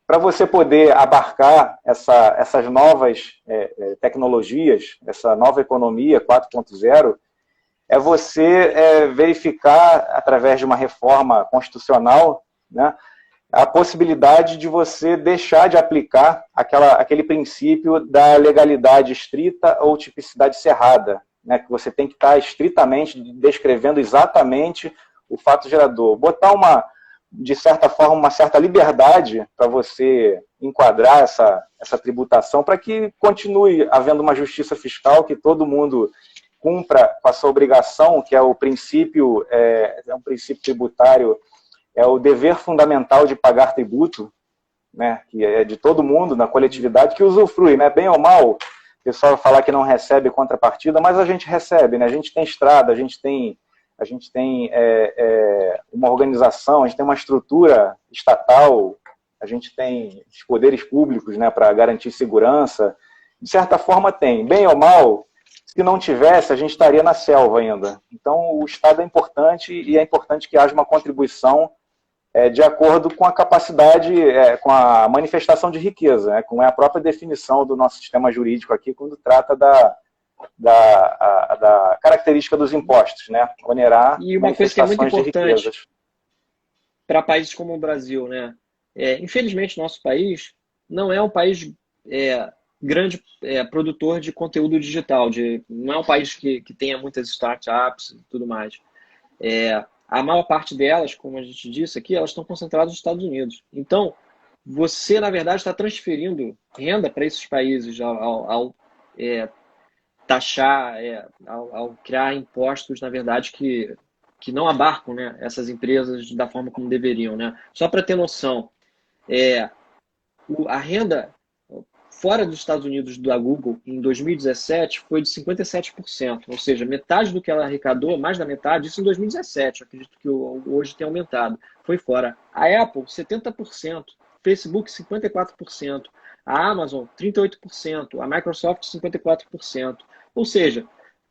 para você poder abarcar essas novas tecnologias, essa nova economia 4.0, é você verificar, através de uma reforma constitucional, né, a possibilidade de você deixar de aplicar aquele princípio da legalidade estrita ou tipicidade cerrada, né, que você tem que estar estritamente descrevendo exatamente o fato gerador. Botar de certa forma, uma certa liberdade para você enquadrar essa tributação, para que continue havendo uma justiça fiscal, que todo mundo cumpra com a sua obrigação, que é o princípio, um princípio tributário, é o dever fundamental de pagar tributo, né, que é de todo mundo, na coletividade, que usufrui, né, bem ou mal. O pessoal vai falar que não recebe contrapartida, mas a gente recebe, né, a gente tem estrada, a gente tem uma organização, a gente tem uma estrutura estatal, a gente tem os poderes públicos, né, para garantir segurança. De certa forma tem, bem ou mal. Se não tivesse, a gente estaria na selva ainda. Então, o Estado é importante e é importante que haja uma contribuição de acordo com a capacidade, com a manifestação de riqueza, né, como é a própria definição do nosso sistema jurídico aqui, quando trata da característica dos impostos, né, onerar e uma coisa que é muito importante de para países como o Brasil, né, infelizmente, nosso país não é um país grande produtor de conteúdo digital. Não é um país que tenha muitas startups e tudo mais. A maior parte delas, como a gente disse aqui, elas estão concentradas nos Estados Unidos. Então, você, na verdade, está transferindo renda para esses países ao taxar, ao criar impostos, na verdade, que não abarcam, né, essas empresas da forma como deveriam, né? Só para ter noção, a renda fora dos Estados Unidos da Google em 2017 foi de 57%, ou seja, metade do que ela arrecadou, mais da metade, isso em 2017, acredito que hoje tem aumentado, foi fora. A Apple, 70%, Facebook, 54%, a Amazon, 38%, a Microsoft, 54%. Ou seja,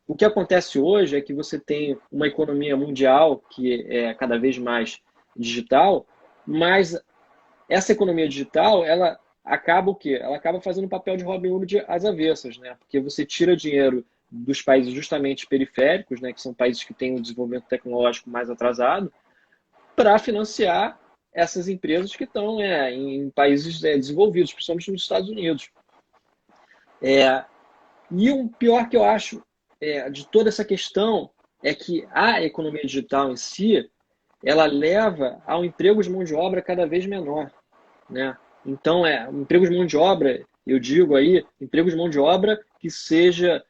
o que acontece hoje é que você tem uma economia mundial que é cada vez mais digital, mas essa economia digital, ela acaba o quê? Ela acaba fazendo um papel de Robin Hood às avessas, né? Porque você tira dinheiro dos países justamente periféricos, né, que são países que têm um desenvolvimento tecnológico mais atrasado, para financiar essas empresas que estão em países desenvolvidos, principalmente nos Estados Unidos. E o pior que eu acho de toda essa questão é que a economia digital em si, ela leva ao emprego de mão de obra cada vez menor, né? Então, emprego de mão de obra, eu digo aí, emprego de mão de obra que seja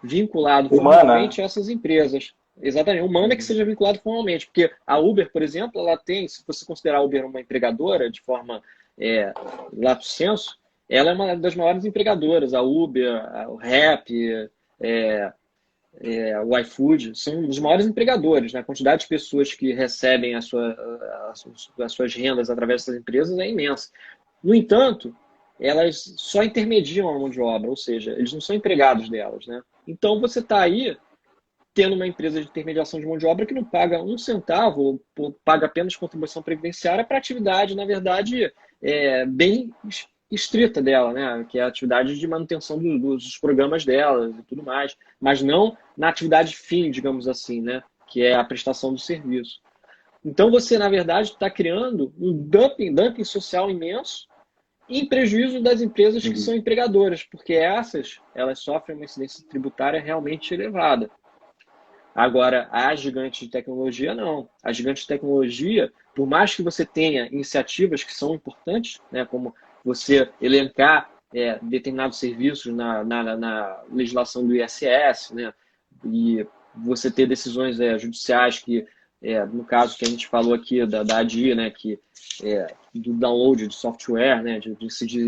vinculado formalmente a essas empresas. Exatamente, humana que seja vinculado formalmente. Porque a Uber, por exemplo, ela tem, se você considerar a Uber uma empregadora de forma lato sensu, ela é uma das maiores empregadoras. A Uber, o Rap, o iFood, são os maiores empregadores, né? A quantidade de pessoas que recebem as suas rendas através dessas empresas é imensa. No entanto, elas só intermediam a mão de obra, ou seja, eles não são empregados delas, né? Então, você está aí tendo uma empresa de intermediação de mão de obra que não paga um centavo, ou paga apenas contribuição previdenciária para atividade, na verdade, bem estrita dela, né? Que é a atividade de manutenção dos programas dela e tudo mais, mas não na atividade fim, digamos assim, né? Que é a prestação do serviço. Então você, na verdade, está criando um dumping social imenso em prejuízo das empresas que são empregadoras, porque elas sofrem uma incidência tributária realmente elevada. Agora, a gigante de tecnologia, não. A gigante de tecnologia, por mais que você tenha iniciativas que são importantes, né, como você elencar determinados serviços na legislação do ISS, né, e você ter decisões judiciais que, no caso que a gente falou aqui da ADI, né, que, do download de software, né, de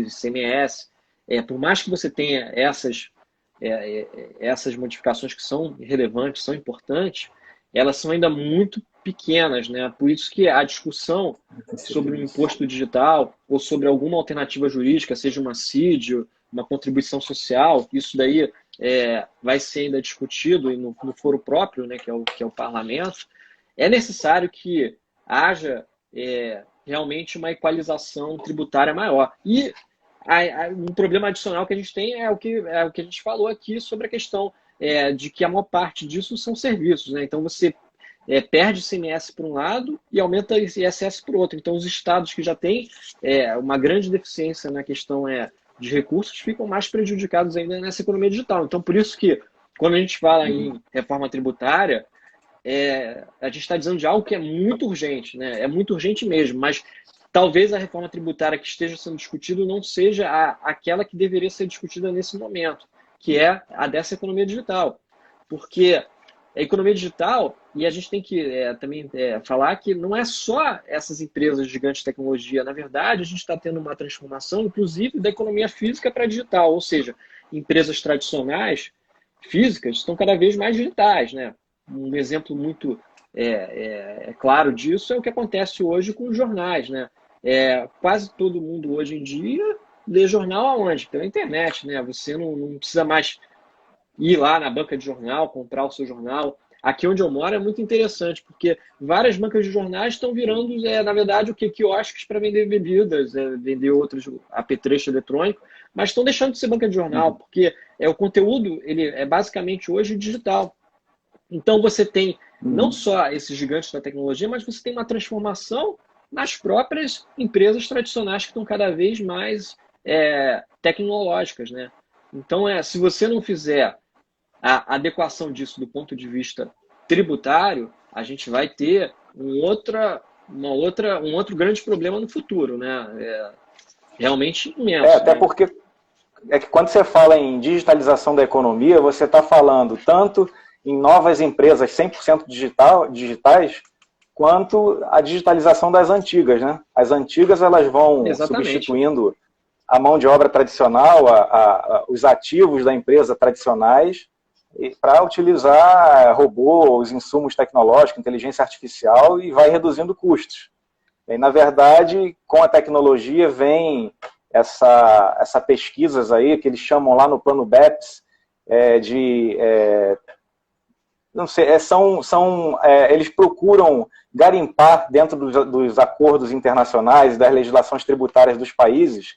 CMS, por mais que você tenha essas modificações que são relevantes, são importantes, elas são ainda muito pequenas, né? Por isso que a discussão sobre o imposto digital ou sobre alguma alternativa jurídica, seja uma CID, uma contribuição social, isso daí vai ser ainda discutido no foro próprio, né, que é o parlamento. É necessário que haja realmente uma equalização tributária maior. E um problema adicional que a gente tem é o que a gente falou aqui sobre a questão de que a maior parte disso são serviços, né? Então você perde ICMS por um lado e aumenta ISS por outro. Então os estados que já têm uma grande deficiência na questão de recursos ficam mais prejudicados ainda nessa economia digital. Então por isso que quando a gente fala em reforma tributária, a gente está dizendo de algo que é muito urgente, né? É muito urgente mesmo, mas talvez a reforma tributária que esteja sendo discutida não seja aquela que deveria ser discutida nesse momento, que é a dessa economia digital. Porque a economia digital, e a gente tem que também falar que não é só essas empresas gigantes de tecnologia. Na verdade, a gente está tendo uma transformação, inclusive, da economia física para digital. Ou seja, empresas tradicionais, físicas, estão cada vez mais digitais, né? Um exemplo muito claro disso é o que acontece hoje com os jornais, né? Quase todo mundo hoje em dia lê jornal aonde? Pela internet, né? Você não precisa mais ir lá na banca de jornal, comprar o seu jornal. Aqui onde eu moro é muito interessante, porque várias bancas de jornais estão virando, na verdade, o que? Quiosques para vender bebidas, vender outros apetrecho eletrônico, mas estão deixando de ser banca de jornal, porque o conteúdo ele é basicamente hoje digital. Então você tem não só esses gigantes da tecnologia, mas você tem uma transformação nas próprias empresas tradicionais que estão cada vez mais tecnológicas, né? Então, se você não fizer a adequação disso do ponto de vista tributário, a gente vai ter um outro grande problema no futuro, né? Realmente imenso. Até né? porque que quando você fala em digitalização da economia, você está falando tanto em novas empresas 100% digitais, quanto a digitalização das antigas, né? As antigas elas vão Exatamente. substituindo a mão de obra tradicional, os ativos da empresa tradicionais, para utilizar robô, os insumos tecnológicos, inteligência artificial, e vai reduzindo custos. E, na verdade, com a tecnologia vem essa pesquisas aí, que eles chamam lá no plano BEPS, não sei, eles procuram garimpar dentro dos acordos internacionais, das legislações tributárias dos países,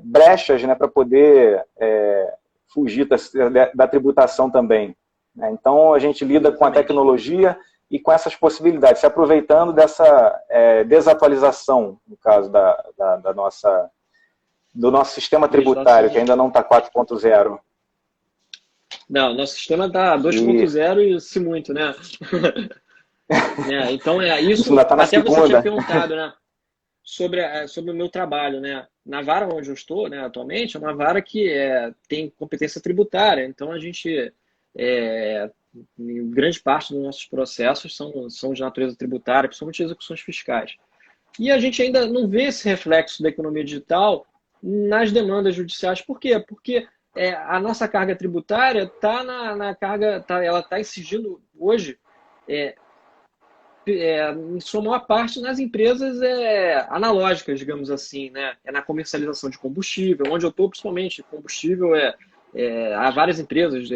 brechas, né, para poder fugir da tributação também. Né? Então, a gente lida com a tecnologia e com essas possibilidades, se aproveitando dessa desatualização, no caso do nosso sistema tributário, que ainda não está 4.0. Não, nosso sistema está 2.0 e se muito, né? Então, isso ainda tá na até segunda. Você tinha perguntado, né? Sobre o meu trabalho, né? Na vara onde eu estou, né, atualmente, é uma vara que tem competência tributária. Então, a gente, grande parte dos nossos processos são de natureza tributária, principalmente execuções fiscais. E a gente ainda não vê esse reflexo da economia digital nas demandas judiciais. Por quê? Porque a nossa carga tributária está na carga, ela está incidindo hoje, em sua maior parte, nas empresas analógicas, digamos assim, né? Na comercialização de combustível, onde eu estou, principalmente, combustível há várias empresas,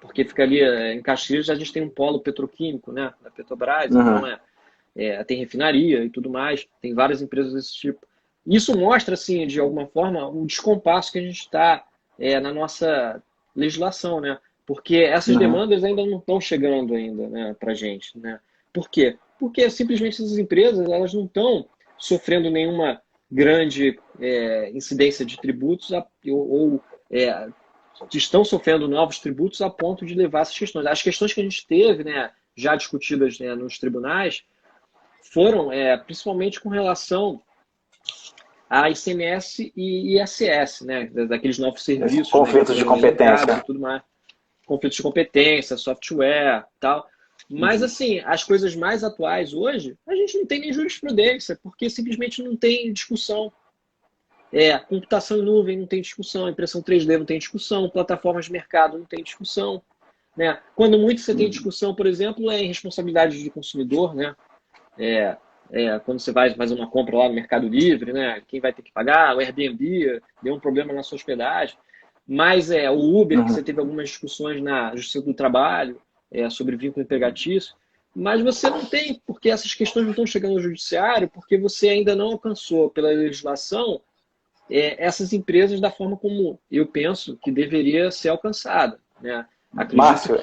porque fica ali em Caxias, a gente tem um polo petroquímico, né? Da Petrobras, então tem refinaria e tudo mais, tem várias empresas desse tipo. Isso mostra, assim, de alguma forma, o descompasso que a gente está na nossa legislação, né? Porque essas demandas ainda não estão chegando ainda, né, para a gente, né? Por quê? Porque simplesmente essas empresas elas não estão sofrendo nenhuma grande incidência de tributos ou estão sofrendo novos tributos a ponto de levar essas questões. As questões que a gente teve, né, já discutidas, né, nos tribunais foram principalmente com relação a ICMS e ISS, né, daqueles novos serviços. Conflitos de competência. E tudo mais. Conflitos de competência, software, tal. Mas, assim, as coisas mais atuais hoje, a gente não tem nem jurisprudência, porque simplesmente não tem discussão. Computação em nuvem não tem discussão, impressão 3D não tem discussão, plataformas de mercado não tem discussão. Né? Quando muito você tem discussão, por exemplo, em responsabilidade do consumidor, né? Quando você vai fazer uma compra lá no Mercado Livre, né? Quem vai ter que pagar? O Airbnb deu um problema na sua hospedagem. Mas o Uber, que você teve algumas discussões na Justiça do Trabalho, sobre vínculo empregatício, mas você não tem, porque essas questões não estão chegando ao judiciário, porque você ainda não alcançou pela legislação essas empresas da forma como eu penso que deveria ser alcançada. Né? Márcio,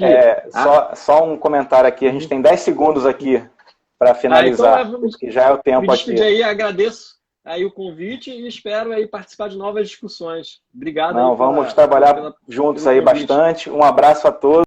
só um comentário aqui, a gente tem 10 segundos aqui para finalizar, então porque já é o tempo aqui. Aí, agradeço aí o convite e espero aí participar de novas discussões. Obrigado. Vamos trabalhar juntos aí bastante. Um abraço a todos.